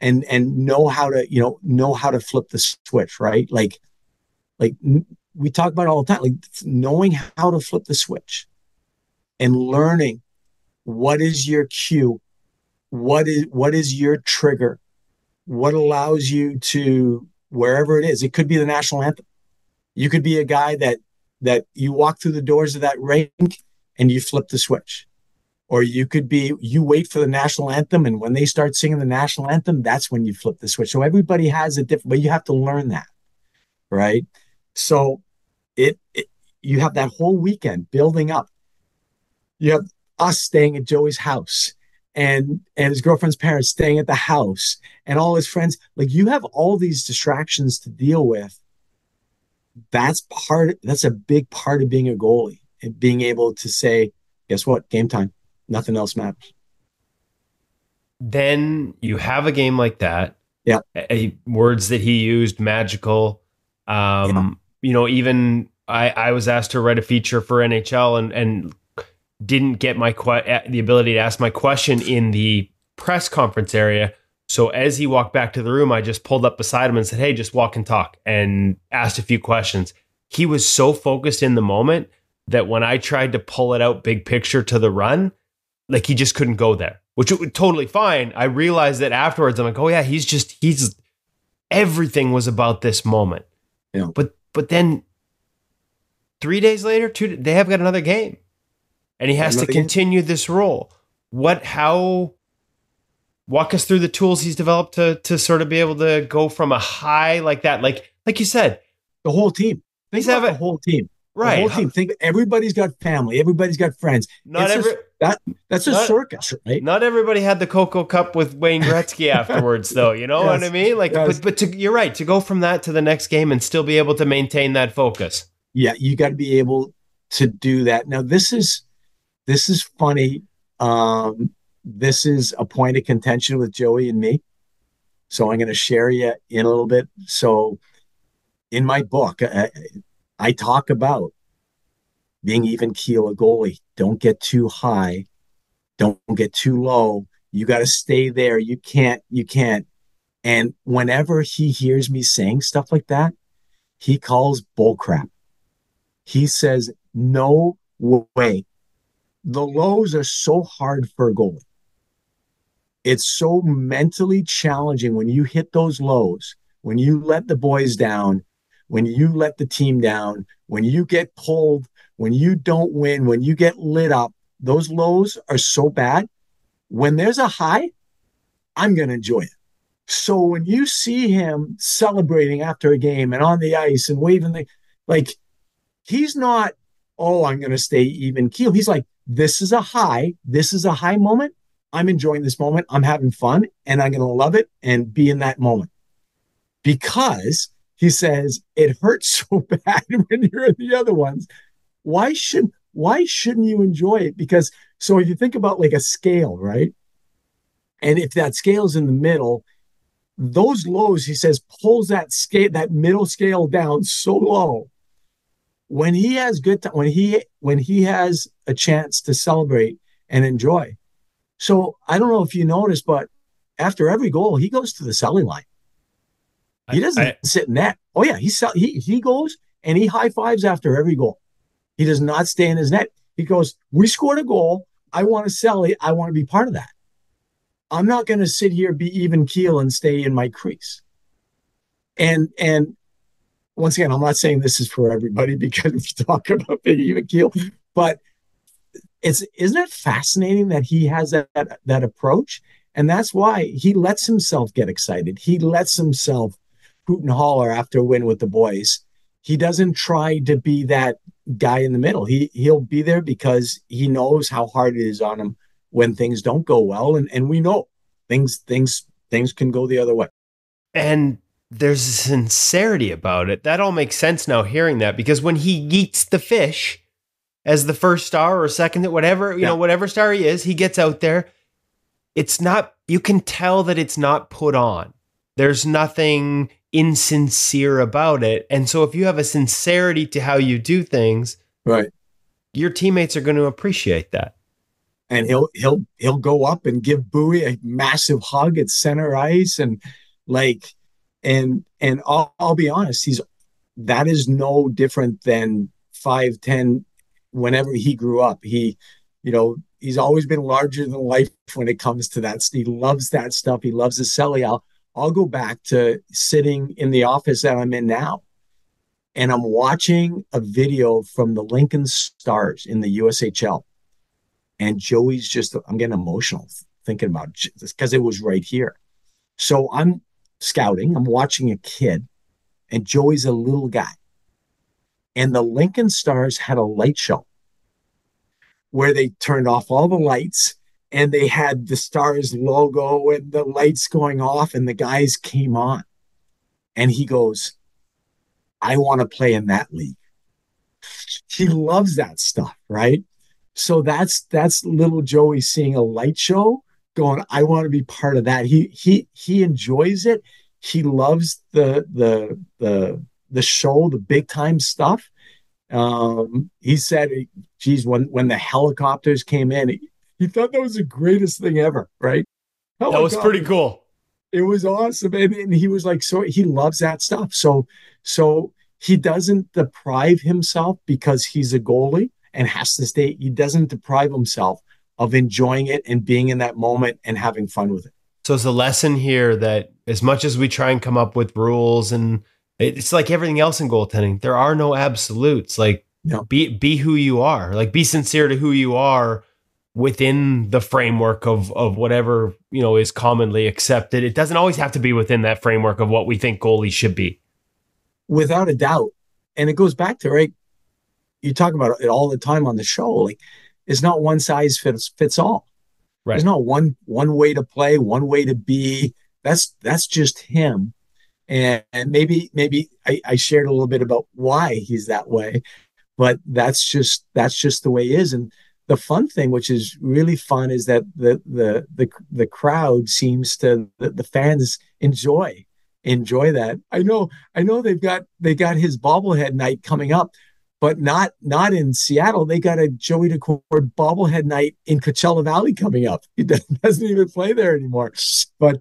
[SPEAKER 6] and know how to flip the switch, right? Like we talk about it all the time, like knowing how to flip the switch and learning what is your cue, what is your trigger, what allows you to, wherever it is, it could be the national anthem. You could be a guy that you walk through the doors of that rink and you flip the switch. Or you wait for the national anthem, and when they start singing the national anthem, that's when you flip the switch. So everybody has a different, but you have to learn that, right? So you have that whole weekend building up. You have us staying at Joey's house. And his girlfriend's parents staying at the house and all his friends. Like, you have all these distractions to deal with. That's a big part of being a goalie and being able to say, guess what? Game time. Nothing else matters.
[SPEAKER 3] Then you have a game like that.
[SPEAKER 6] Yeah.
[SPEAKER 3] Words that he used, magical. Even I was asked to write a feature for NHL and didn't get the ability to ask my question in the press conference area. So as he walked back to the room, I just pulled up beside him and said, hey, just walk and talk, and asked a few questions. He was so focused in the moment that when I tried to pull it out big picture to the run, like he just couldn't go there, which was totally fine. I realized that afterwards. I'm like, oh yeah, he's everything was about this moment.
[SPEAKER 6] Yeah.
[SPEAKER 3] But then 3 days later, they have got another game. And he has to continue this role. Walk us through the tools he's developed to sort of be able to go from a high like that. Like you said,
[SPEAKER 6] the whole team. Think about the whole team. Right. The whole team. Think everybody's got family. Everybody's got friends. That's a circus, right? Not
[SPEAKER 3] everybody had the Cocoa Cup with Wayne Gretzky afterwards, though. You know what I mean? Like, but you're right. To go from that to the next game and still be able to maintain that focus.
[SPEAKER 6] Yeah, you got to be able to do that. Now, this is funny. This is a point of contention with Joey and me. So I'm going to share you in a little bit. So in my book, I talk about being even keel a goalie. Don't get too high. Don't get too low. You got to stay there. You can't. And whenever he hears me saying stuff like that, he calls bullcrap. He says, no way. The lows are so hard for a goalie. It's so mentally challenging when you hit those lows, when you let the boys down, when you let the team down, when you get pulled, when you don't win, when you get lit up. Those lows are so bad. When there's a high, I'm going to enjoy it. So when you see him celebrating after a game and on the ice and waving, he's not, oh, I'm going to stay even keel. He's like, this is a high. This is a high moment. I'm enjoying this moment. I'm having fun, and I'm going to love it and be in that moment. Because he says it hurts so bad when you're in the other ones. why shouldn't you enjoy it? Because so if you think about like a scale, right? And if that scale's in the middle, those lows, he says, pulls that middle scale down so low. When he has good time, when he has a chance to celebrate and enjoy. So I don't know if you noticed, but after every goal, he goes to the selling line. He doesn't sit in net. Oh yeah, he goes and he high fives after every goal. He does not stay in his net. He goes, we scored a goal. I want to sell it. I want to be part of that. I'm not going to sit here, be even keel and stay in my crease. And once again, I'm not saying this is for everybody because we talk about being even keel, but isn't it fascinating that he has that approach? And that's why he lets himself get excited. He lets himself hoot and holler after a win with the boys. He doesn't try to be that guy in the middle. He'll be there because he knows how hard it is on him when things don't go well. And we know things can go the other way.
[SPEAKER 3] And there's a sincerity about it. That all makes sense now hearing that, because when he eats the fish as the first star or second, whatever, whatever star he is, he gets out there. It's not, you can tell that it's not put on. There's nothing insincere about it. And so if you have a sincerity to how you do things,
[SPEAKER 6] right,
[SPEAKER 3] your teammates are going to appreciate that.
[SPEAKER 6] And he'll go up and give Bowie a massive hug at center ice, and I'll be honest, that is no different than 5'10". Whenever he grew up, he's always been larger than life when it comes to that. He loves that stuff. He loves the celly. I'll go back to sitting in the office that I'm in now, and I'm watching a video from the Lincoln Stars in the USHL. And Joey's I'm getting emotional thinking about this because it was right here. So I'm scouting, I'm watching a kid, and Joey's a little guy. And the Lincoln Stars had a light show where they turned off all the lights and they had the Stars logo and the lights going off, and the guys came on. And he goes, I want to play in that league. He loves that stuff, right? So that's little Joey seeing a light show going, I want to be part of that. He enjoys it. He loves the show, the big time stuff. He said, geez, when the helicopters came in, he thought that was the greatest thing ever, right?
[SPEAKER 3] That was pretty cool.
[SPEAKER 6] It was awesome. And he was like, so he loves that stuff. So he doesn't deprive himself because he's a goalie and has to stay. He doesn't deprive himself of enjoying it and being in that moment and having fun with it.
[SPEAKER 3] So it's a lesson here that as much as we try and come up with rules, and it's like everything else in goaltending, there are no absolutes. Like,
[SPEAKER 6] no.
[SPEAKER 3] Be who you are. Like, be sincere to who you are within the framework of whatever, is commonly accepted. It doesn't always have to be within that framework of what we think goalies should be.
[SPEAKER 6] Without a doubt. And it goes back to, right, you talk about it all the time on the show. Like, it's not one size fits all.
[SPEAKER 3] Right.
[SPEAKER 6] There's not one way to play, one way to be. That's just him. And maybe I shared a little bit about why he's that way, but that's just the way he is. And the fun thing, which is really fun, is that the crowd seems to, the fans enjoy that. I know they got his bobblehead night coming up, but not in Seattle. They got a Joey Daccord bobblehead night in Coachella Valley coming up. He doesn't even play there anymore. But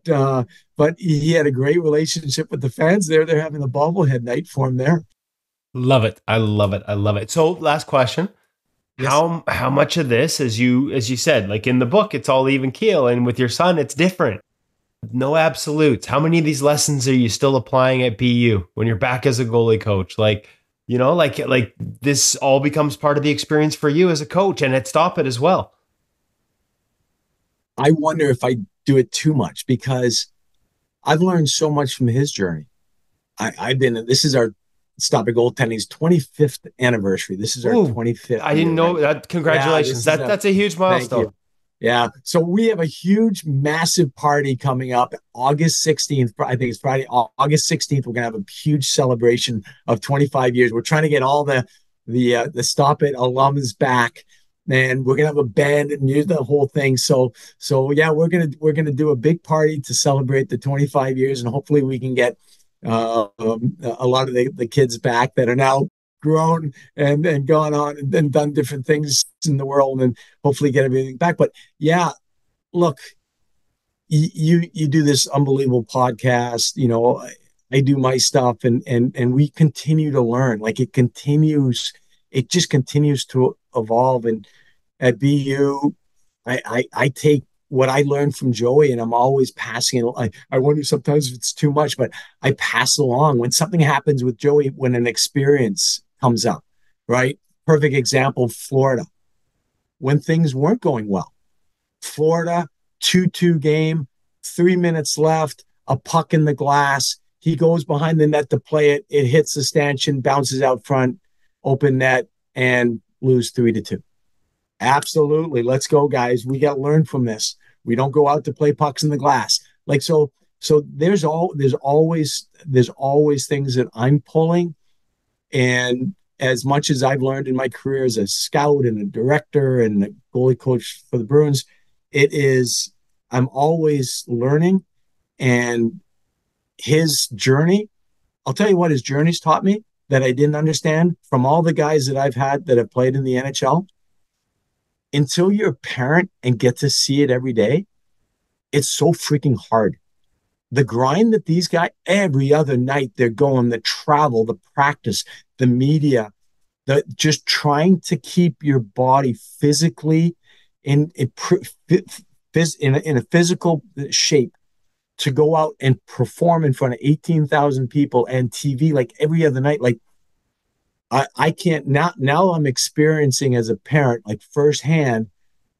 [SPEAKER 6] he had a great relationship with the fans there. They're having a bobblehead night for him there.
[SPEAKER 3] Love it. I love it. So last question. Yes. How much of this, as you said, like in the book, it's all even keel, and with your son, it's different. No absolutes. How many of these lessons are you still applying at BU when you're back as a goalie coach? Like this all becomes part of the experience for you as a coach and at Stop It as well.
[SPEAKER 6] I wonder if I do it too much, because I've learned so much from his journey. This is our Stop It Goaltending's 25th anniversary. This is our 25th.
[SPEAKER 3] I didn't know that. Congratulations.
[SPEAKER 6] Yeah,
[SPEAKER 3] that's a huge milestone.
[SPEAKER 6] Yeah. So we have a huge, massive party coming up August 16th. I think it's Friday, August 16th. We're going to have a huge celebration of 25 years. We're trying to get all the the Stop It alums back, and we're gonna have a band and use the whole thing. So yeah, we're gonna do a big party to celebrate the 25 years, and hopefully we can get a lot of the kids back that are now grown and gone on and done different things in the world, and hopefully get everything back. But yeah, look, you do this unbelievable podcast. I do my stuff, and we continue to learn. Like it just continues to evolve. And at BU, I take what I learned from Joey, and I'm always passing it. I wonder sometimes if it's too much, but I pass it along. When something happens with Joey, when an experience comes up, right? Perfect example, Florida. When things weren't going well, Florida, 2-2 game, 3 minutes left, a puck in the glass. He goes behind the net to play it. It hits the stanchion, bounces out front, open net, and lose 3-2. Absolutely. Let's go, guys. We got to learn from this. We don't go out to play pucks in the glass. Like, so there's always things that I'm pulling. And as much as I've learned in my career as a scout and a director and a goalie coach for the Bruins, I'm always learning. And his journey, I'll tell you what his journey's taught me that I didn't understand from all the guys that I've had that have played in the NHL. Until you're a parent and get to see it every day, it's so freaking hard. The grind that these guys, every other night, they're going, the travel, the practice, the media, just trying to keep your body physically in a physical shape to go out and perform in front of 18,000 people and TV like every other night. Like I can't now I'm experiencing as a parent, like firsthand,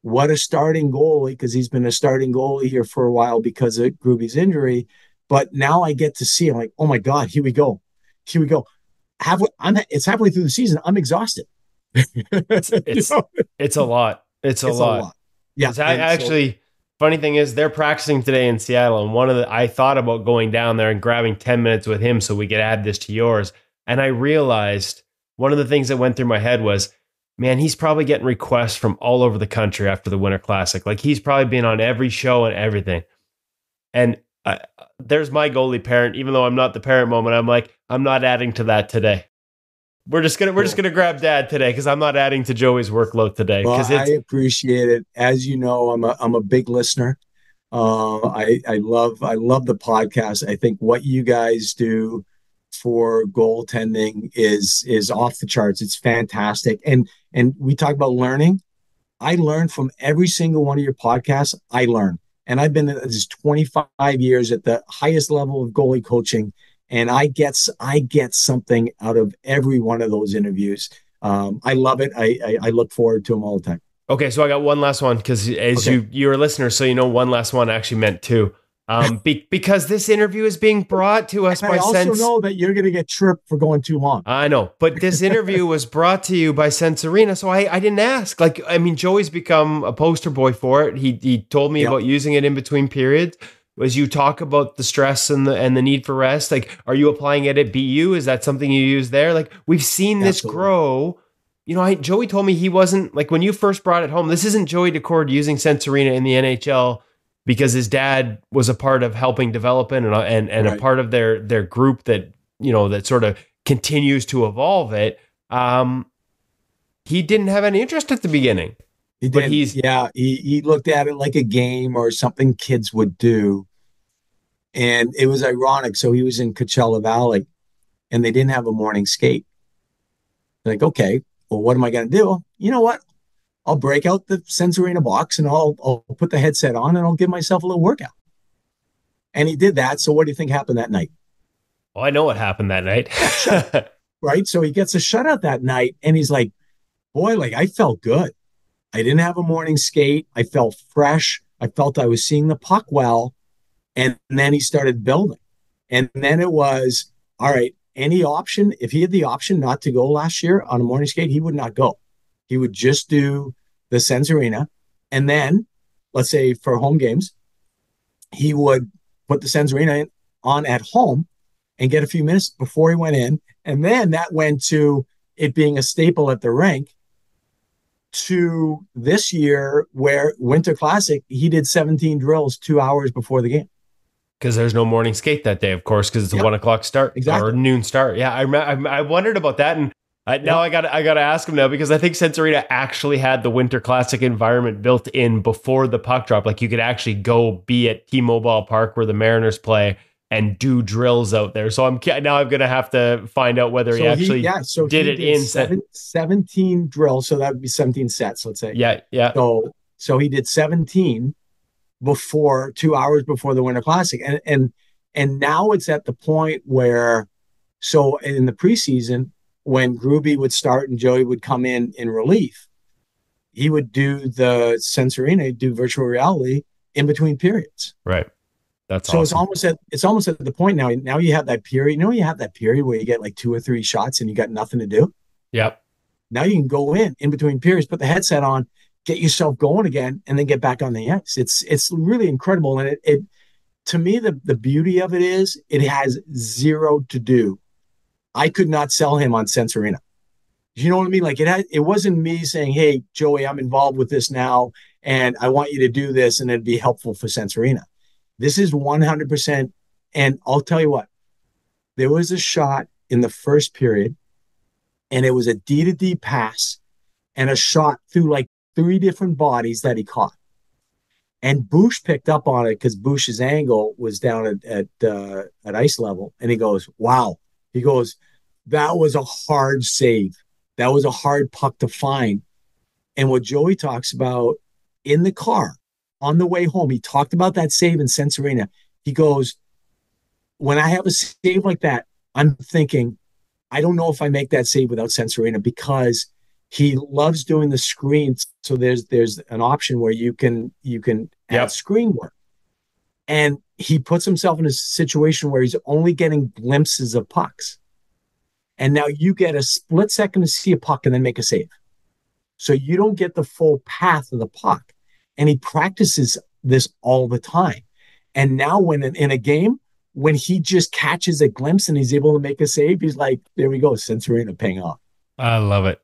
[SPEAKER 6] what a starting goalie, because he's been a starting goalie here for a while because of Gruby's injury. But now I get to see, I'm like, oh my God, here we go. It's halfway through the season. I'm exhausted.
[SPEAKER 3] It's a lot. It's a lot.
[SPEAKER 6] Yeah.
[SPEAKER 3] Funny thing is, they're practicing today in Seattle, and I thought about going down there and grabbing 10 minutes with him so we could add this to yours. And I realized one of the things that went through my head was, man, he's probably getting requests from all over the country after the Winter Classic. Like he's probably been on every show and everything. And there's my goalie parent. Even though I'm not the parent moment, I'm like, I'm not adding to that today. We're just gonna grab Dad today because I'm not adding to Joey's workload today.
[SPEAKER 6] Well, I appreciate it. As you know, I'm a big listener. I love the podcast. I think what you guys do for goaltending is off the charts. It's fantastic. And we talk about learning. I learn from every single one of your podcasts. I learn. And I've been at this 25 years at the highest level of goalie coaching. And I get something out of every one of those interviews. I love it. I look forward to them all the time.
[SPEAKER 3] Okay, so I got one last one because you're a listener, so you know one last one actually meant two. Because this interview is being brought to us by
[SPEAKER 6] Sense. I also know that you're going to get tripped for going too long.
[SPEAKER 3] I know, but this interview was brought to you by Sense Arena, so I didn't ask. Like, I mean, Joey's become a poster boy for it. He told me about using it in between periods. As you talk about the stress and the need for rest, like, are you applying it at BU? Is that something you use there? Like, we've seen this grow. You know, Joey told me he wasn't, like, when you first brought it home, this isn't Joey Daccord using Sense Arena in the NHL because his dad was a part of helping develop it and a part of their group that, you know, that sort of continues to evolve it. He didn't have any interest at the beginning.
[SPEAKER 6] He looked at it like a game or something kids would do. And it was ironic. So he was in Coachella Valley and they didn't have a morning skate. They're like, okay, well, what am I going to do? You know what? I'll break out the Sense Arena box and I'll put the headset on and I'll give myself a little workout. And he did that. So what do you think happened that night?
[SPEAKER 3] Oh, I know what happened that night.
[SPEAKER 6] Right? So he gets a shutout that night and he's like, boy, like I felt good. I didn't have a morning skate. I felt fresh. I felt I was seeing the puck well. And then he started building. And then it was, all right, any option, if he had the option not to go last year on a morning skate, he would not go. He would just do the Sense Arena. And then, let's say for home games, he would put the Sense Arena on at home and get a few minutes before he went in. And then that went to, it being a staple at the rink to this year where Winter Classic, he did 17 drills 2 hours before the game.
[SPEAKER 3] Because there's no morning skate that day, of course, because it's a 1 o'clock start or noon start. Yeah, I wondered about that, and now I got to ask him now, because I think Sense Arena actually had the Winter Classic environment built in before the puck drop. Like, you could actually go be at T-Mobile Park where the Mariners play and do drills out there. So I'm going to have to find out whether he actually did it in
[SPEAKER 6] 17 drills. So that would be 17 sets, let's say.
[SPEAKER 3] Yeah.
[SPEAKER 6] So he did 17 before 2 hours before the Winter Classic. And now it's at the point where, so in the preseason, when Gruby would start and Joey would come in relief, he would do the Sense Arena, do virtual reality in between periods.
[SPEAKER 3] Right. That's
[SPEAKER 6] so
[SPEAKER 3] awesome.
[SPEAKER 6] It's almost at the point now. Now you have that period. You have that period where you get like 2 or 3 shots and you got nothing to do.
[SPEAKER 3] Yep.
[SPEAKER 6] Now you can go in between periods, put the headset on, get yourself going again, and then get back on the ice. It's really incredible. And it to me, the beauty of it is it has zero to do. I could not sell him on Sense Arena. You know what I mean? Like, it wasn't me saying, "Hey, Joey, I'm involved with this now, and I want you to do this, and it'd be helpful for Sense Arena." This is 100%. And I'll tell you what, there was a shot in the first period, and it was a D-to-D pass and a shot through like 3 different bodies that he caught. And Bush picked up on it because Bush's angle was down at ice level. And he goes, "Wow." He goes, "That was a hard save. That was a hard puck to find." And what Joey talks about in the car on the way home, he talked about that save in Sense Arena. He goes, "When I have a save like that, I'm thinking, I don't know if I make that save without Sense Arena," because he loves doing the screens. So there's an option where you can add screen work. And he puts himself in a situation where he's only getting glimpses of pucks. And now you get a split second to see a puck and then make a save. So you don't get the full path of the puck. And he practices this all the time. And now when in a game, when he just catches a glimpse and he's able to make a save, he's like, there we go, Sense Arena paying off.
[SPEAKER 3] I love it.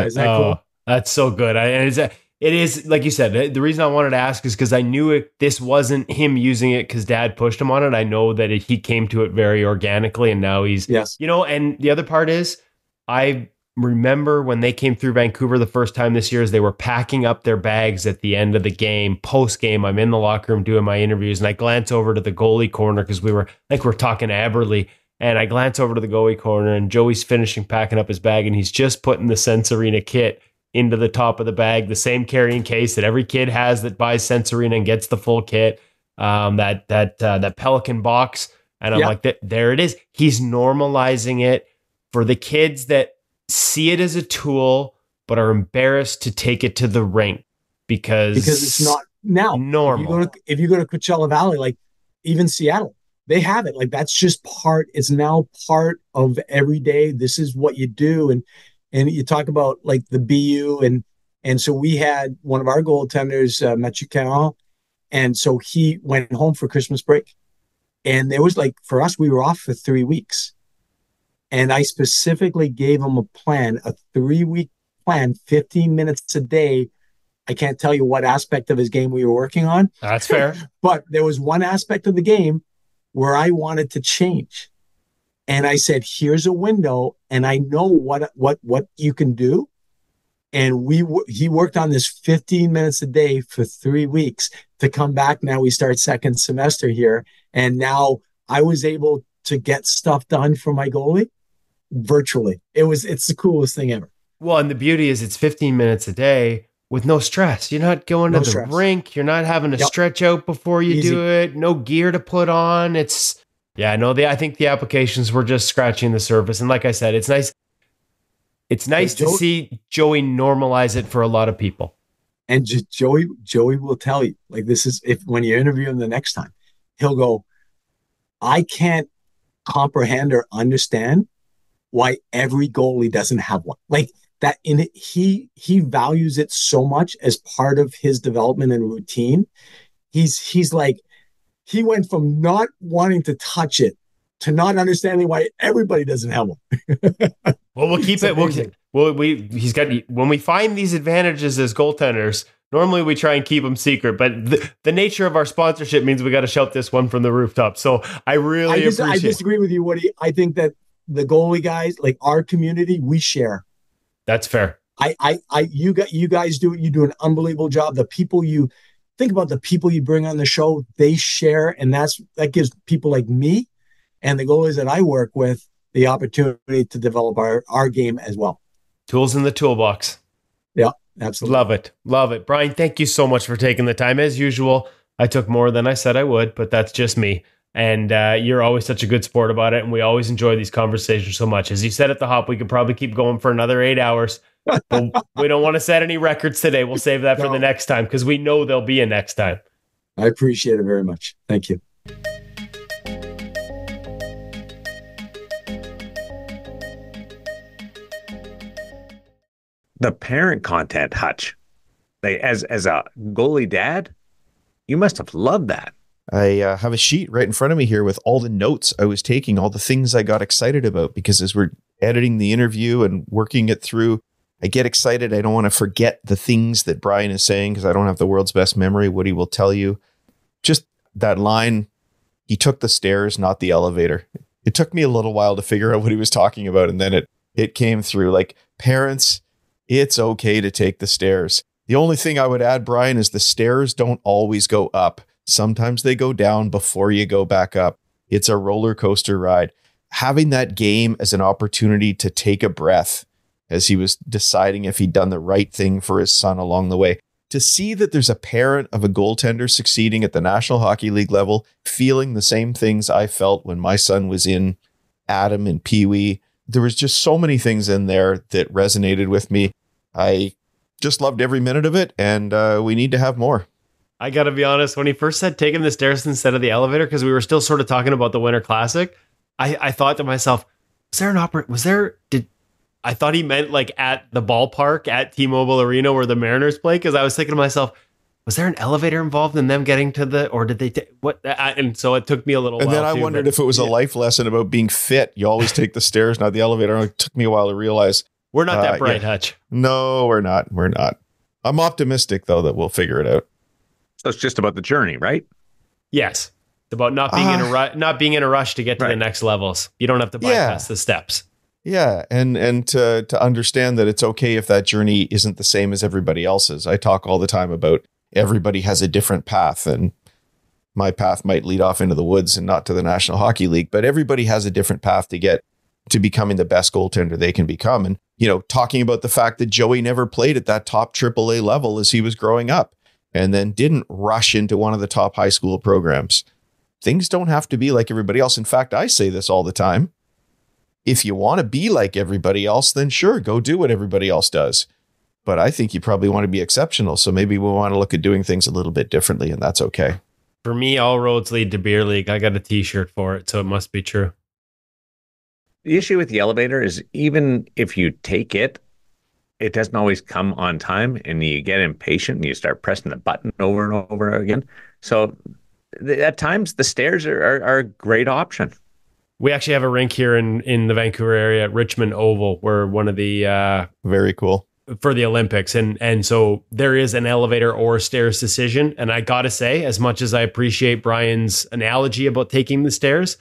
[SPEAKER 6] Is that cool?
[SPEAKER 3] That's so good. It is, like you said, the reason I wanted to ask is because I knew this wasn't him using it because Dad pushed him on it. I know that he came to it very organically, and now he's, and the other part is, I remember when they came through Vancouver the first time this year, as they were packing up their bags at the end of the game, post game, I'm in the locker room doing my interviews, and I glance over to the goalie corner because we're talking to Eberle, and I glance over to the goalie corner, and Joey's finishing packing up his bag, and he's just putting the Sense Arena kit into the top of the bag, the same carrying case that every kid has that buys Sense Arena and gets the full kit, that Pelican box, and I'm like, there it is. He's normalizing it for the kids that see it as a tool, but are embarrassed to take it to the rink because
[SPEAKER 6] it's not now
[SPEAKER 3] normal.
[SPEAKER 6] If you go to Coachella Valley, like even Seattle, they have it. Like, that's just it's now part of every day. This is what you do. And you talk about like the BU and so we had one of our goaltenders, Mathieu Caron, and so he went home for Christmas break. And there was like, for us, we were off for 3 weeks. And I specifically gave him a 3-week plan, 15 minutes a day. I can't tell you what aspect of his game we were working on.
[SPEAKER 3] That's fair.
[SPEAKER 6] But there was one aspect of the game where I wanted to change. And I said, here's a window, and I know what you can do. And he worked on this 15 minutes a day for 3 weeks to come back. Now we start second semester here. And now I was able to get stuff done for my goalie virtually. It's the coolest thing ever.
[SPEAKER 3] Well, and the beauty is it's 15 minutes a day with no stress. You're not going to the rink. You're not having to stretch out before you do it. No gear to put on. I think the applications were just scratching the surface. And like I said, it's nice. It's nice to see Joey normalize it for a lot of people.
[SPEAKER 6] And Joey will tell you, like, this is, when you interview him the next time, he'll go, I can't comprehend or understand why every goalie doesn't have one. Like that, in it, he values it so much as part of his development and routine. He's like, he went from not wanting to touch it to not understanding why everybody doesn't have one.
[SPEAKER 3] Well, we'll keep it. He's got, when we find these advantages as goaltenders, normally we try and keep them secret, but the nature of our sponsorship means we got to shout this one from the rooftop. So I
[SPEAKER 6] disagree with you, Woody. I think that the goalie guys, like our community, we share.
[SPEAKER 3] That's fair.
[SPEAKER 6] You guys do an unbelievable job. The people you bring on the show, they share, and that gives people like me and the goalies that I work with the opportunity to develop our game as well.
[SPEAKER 3] Tools in the toolbox.
[SPEAKER 6] Yeah, absolutely.
[SPEAKER 3] Love it. Brian, thank you so much for taking the time. As usual, I took more than I said I would, but that's just me. And you're always such a good sport about it, and we always enjoy these conversations so much. As you said at the hop, we could probably keep going for another 8 hours. But we don't want to set any records today. We'll save that for the next time, because we know there'll be a next time.
[SPEAKER 6] I appreciate it very much. Thank you.
[SPEAKER 1] The parent content, Hutch. As a goalie dad, you must have loved that.
[SPEAKER 5] I have a sheet right in front of me here with all the notes I was taking, all the things I got excited about, because as we're editing the interview and working it through, I get excited. I don't want to forget the things that Brian is saying because I don't have the world's best memory. Woody will tell you. Just that line, he took the stairs, not the elevator. It took me a little while to figure out what he was talking about. And then it came through. Like, parents, it's okay to take the stairs. The only thing I would add, Brian, is the stairs don't always go up. Sometimes they go down before you go back up. It's a roller coaster ride. Having that game as an opportunity to take a breath as he was deciding if he'd done the right thing for his son along the way. To see that there's a parent of a goaltender succeeding at the National Hockey League level, feeling the same things I felt when my son was in Adam and Pee Wee. There was just so many things in there that resonated with me. I just loved every minute of it, and we need to have more.
[SPEAKER 3] I got to be honest, when he first said taking the stairs instead of the elevator, because we were still sort of talking about the Winter Classic, I thought to myself, I thought he meant like at the ballpark at T-Mobile Arena where the Mariners play, because I was thinking to myself, was there an elevator involved in them getting to or did they what? And so it took me a little while.
[SPEAKER 5] And then I wondered if it was a life lesson about being fit. You always take the stairs, not the elevator. It took me a while to realize.
[SPEAKER 3] We're not that bright, Hutch.
[SPEAKER 5] No, we're not. I'm optimistic, though, that we'll figure it out.
[SPEAKER 1] So it's just about the journey, right?
[SPEAKER 3] Yes. It's about not being in a rush to get to the next levels. You don't have to bypass the steps.
[SPEAKER 5] Yeah, and to understand that it's okay if that journey isn't the same as everybody else's. I talk all the time about everybody has a different path, and my path might lead off into the woods and not to the National Hockey League, but everybody has a different path to get to becoming the best goaltender they can become. And, talking about the fact that Joey never played at that top AAA level as he was growing up and then didn't rush into one of the top high school programs. Things don't have to be like everybody else. In fact, I say this all the time. If you want to be like everybody else, then sure, go do what everybody else does. But I think you probably want to be exceptional. So maybe we want to look at doing things a little bit differently, and that's okay.
[SPEAKER 3] For me, all roads lead to beer league. I got a t-shirt for it, so it must be true.
[SPEAKER 1] The issue with the elevator is even if you take it, it doesn't always come on time, and you get impatient and you start pressing the button over and over again. So at times the stairs are a great option.
[SPEAKER 3] We actually have a rink here in the Vancouver area at Richmond Oval. We're one of the
[SPEAKER 5] very cool
[SPEAKER 3] for the Olympics. And so there is an elevator or stairs decision. And I got to say, as much as I appreciate Brian's analogy about taking the stairs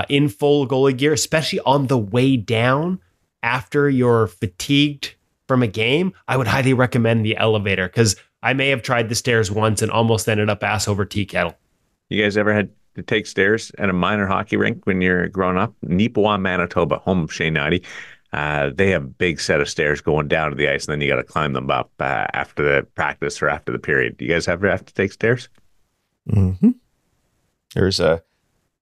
[SPEAKER 3] in full goalie gear, especially on the way down after you're fatigued from a game, I would highly recommend the elevator, because I may have tried the stairs once and almost ended up ass over tea kettle.
[SPEAKER 1] You guys ever had to take stairs at a minor hockey rink when you're growing up? Neepawa, Manitoba, home of Shane Knighty. They have a big set of stairs going down to the ice, and then you got to climb them up after the practice or after the period. Do you guys ever have to take stairs?
[SPEAKER 5] Mm-hmm. There's a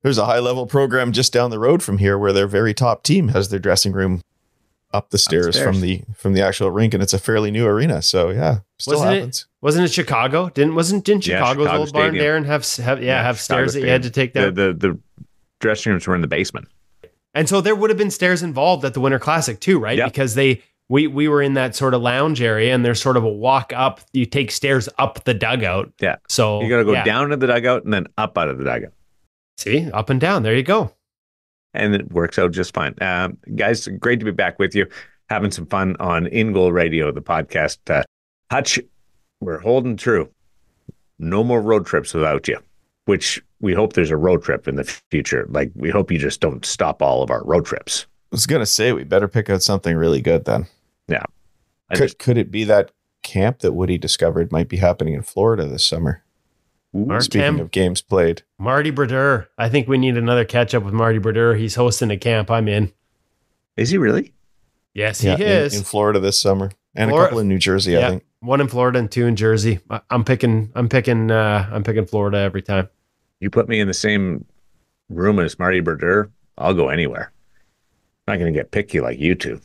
[SPEAKER 5] high level program just down the road from here where their very top team has their dressing room up the stairs from the actual rink, and it's a fairly new arena. So yeah, still happens.
[SPEAKER 3] Wasn't it Chicago? Didn't Chicago's old barn Stadium there and have stairs Chicago that you had to take down?
[SPEAKER 1] The dressing rooms were in the basement.
[SPEAKER 3] And so there would have been stairs involved at the Winter Classic too, right? Yep. Because we were in that sort of lounge area, and there's sort of a walk up. You take stairs up the dugout.
[SPEAKER 1] Yeah.
[SPEAKER 3] So
[SPEAKER 1] you got to go down to the dugout and then up out of the dugout.
[SPEAKER 3] See, up and down. There you go.
[SPEAKER 1] and it works out just fine. Guys, great to be back with you, having some fun on In Goal Radio, the podcast. Hutch, we're holding true. No more road trips without you, which we hope there's a road trip in the future. Like, we hope you just don't stop all of our road trips.
[SPEAKER 5] I was going to say, we better pick out something really good then.
[SPEAKER 1] Yeah.
[SPEAKER 5] Could it be that camp that Woody discovered might be happening in Florida this summer? Speaking of games played.
[SPEAKER 3] Marty Brodeur. I think we need another catch up with Marty Brodeur. He's hosting a camp. I'm in.
[SPEAKER 1] Is he really?
[SPEAKER 3] Yes, he is.
[SPEAKER 5] In Florida this summer. And a couple in New Jersey, I think.
[SPEAKER 3] One in Florida and 2 in Jersey. I'm picking Florida every time.
[SPEAKER 1] You put me in the same room as Marty Brodeur, I'll go anywhere. I'm not going to get picky like you two.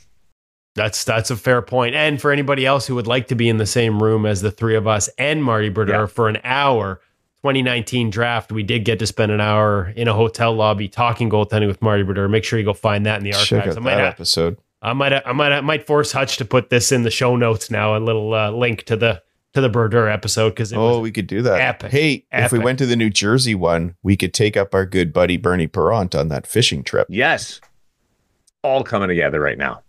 [SPEAKER 3] That's a fair point. And for anybody else who would like to be in the same room as the three of us and Marty Brodeur for an hour, 2019 draft, we did get to spend an hour in a hotel lobby talking goaltending with Marty Brodeur. Make sure you go find that in the archives.
[SPEAKER 5] Check out that episode.
[SPEAKER 3] I might force Hutch to put this in the show notes now, a little link to the Brodeur episode, because
[SPEAKER 5] we could do that.
[SPEAKER 3] Epic.
[SPEAKER 5] Hey, if we went to the New Jersey one, we could take up our good buddy Bernie Perront on that fishing trip.
[SPEAKER 1] Yes. All coming together right now.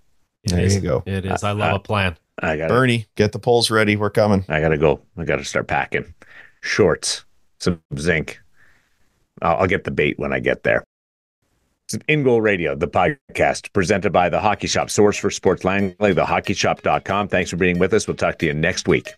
[SPEAKER 5] There you go.
[SPEAKER 3] It is. I love a plan.
[SPEAKER 5] Bernie, get the poles ready. We're coming.
[SPEAKER 1] I gotta go. I gotta start packing shorts, some zinc. I'll get the bait when I get there. It's In Goal Radio, the podcast presented by The Hockey Shop, source for sports Langley, thehockeyshop.com. Thanks for being with us. We'll talk to you next week.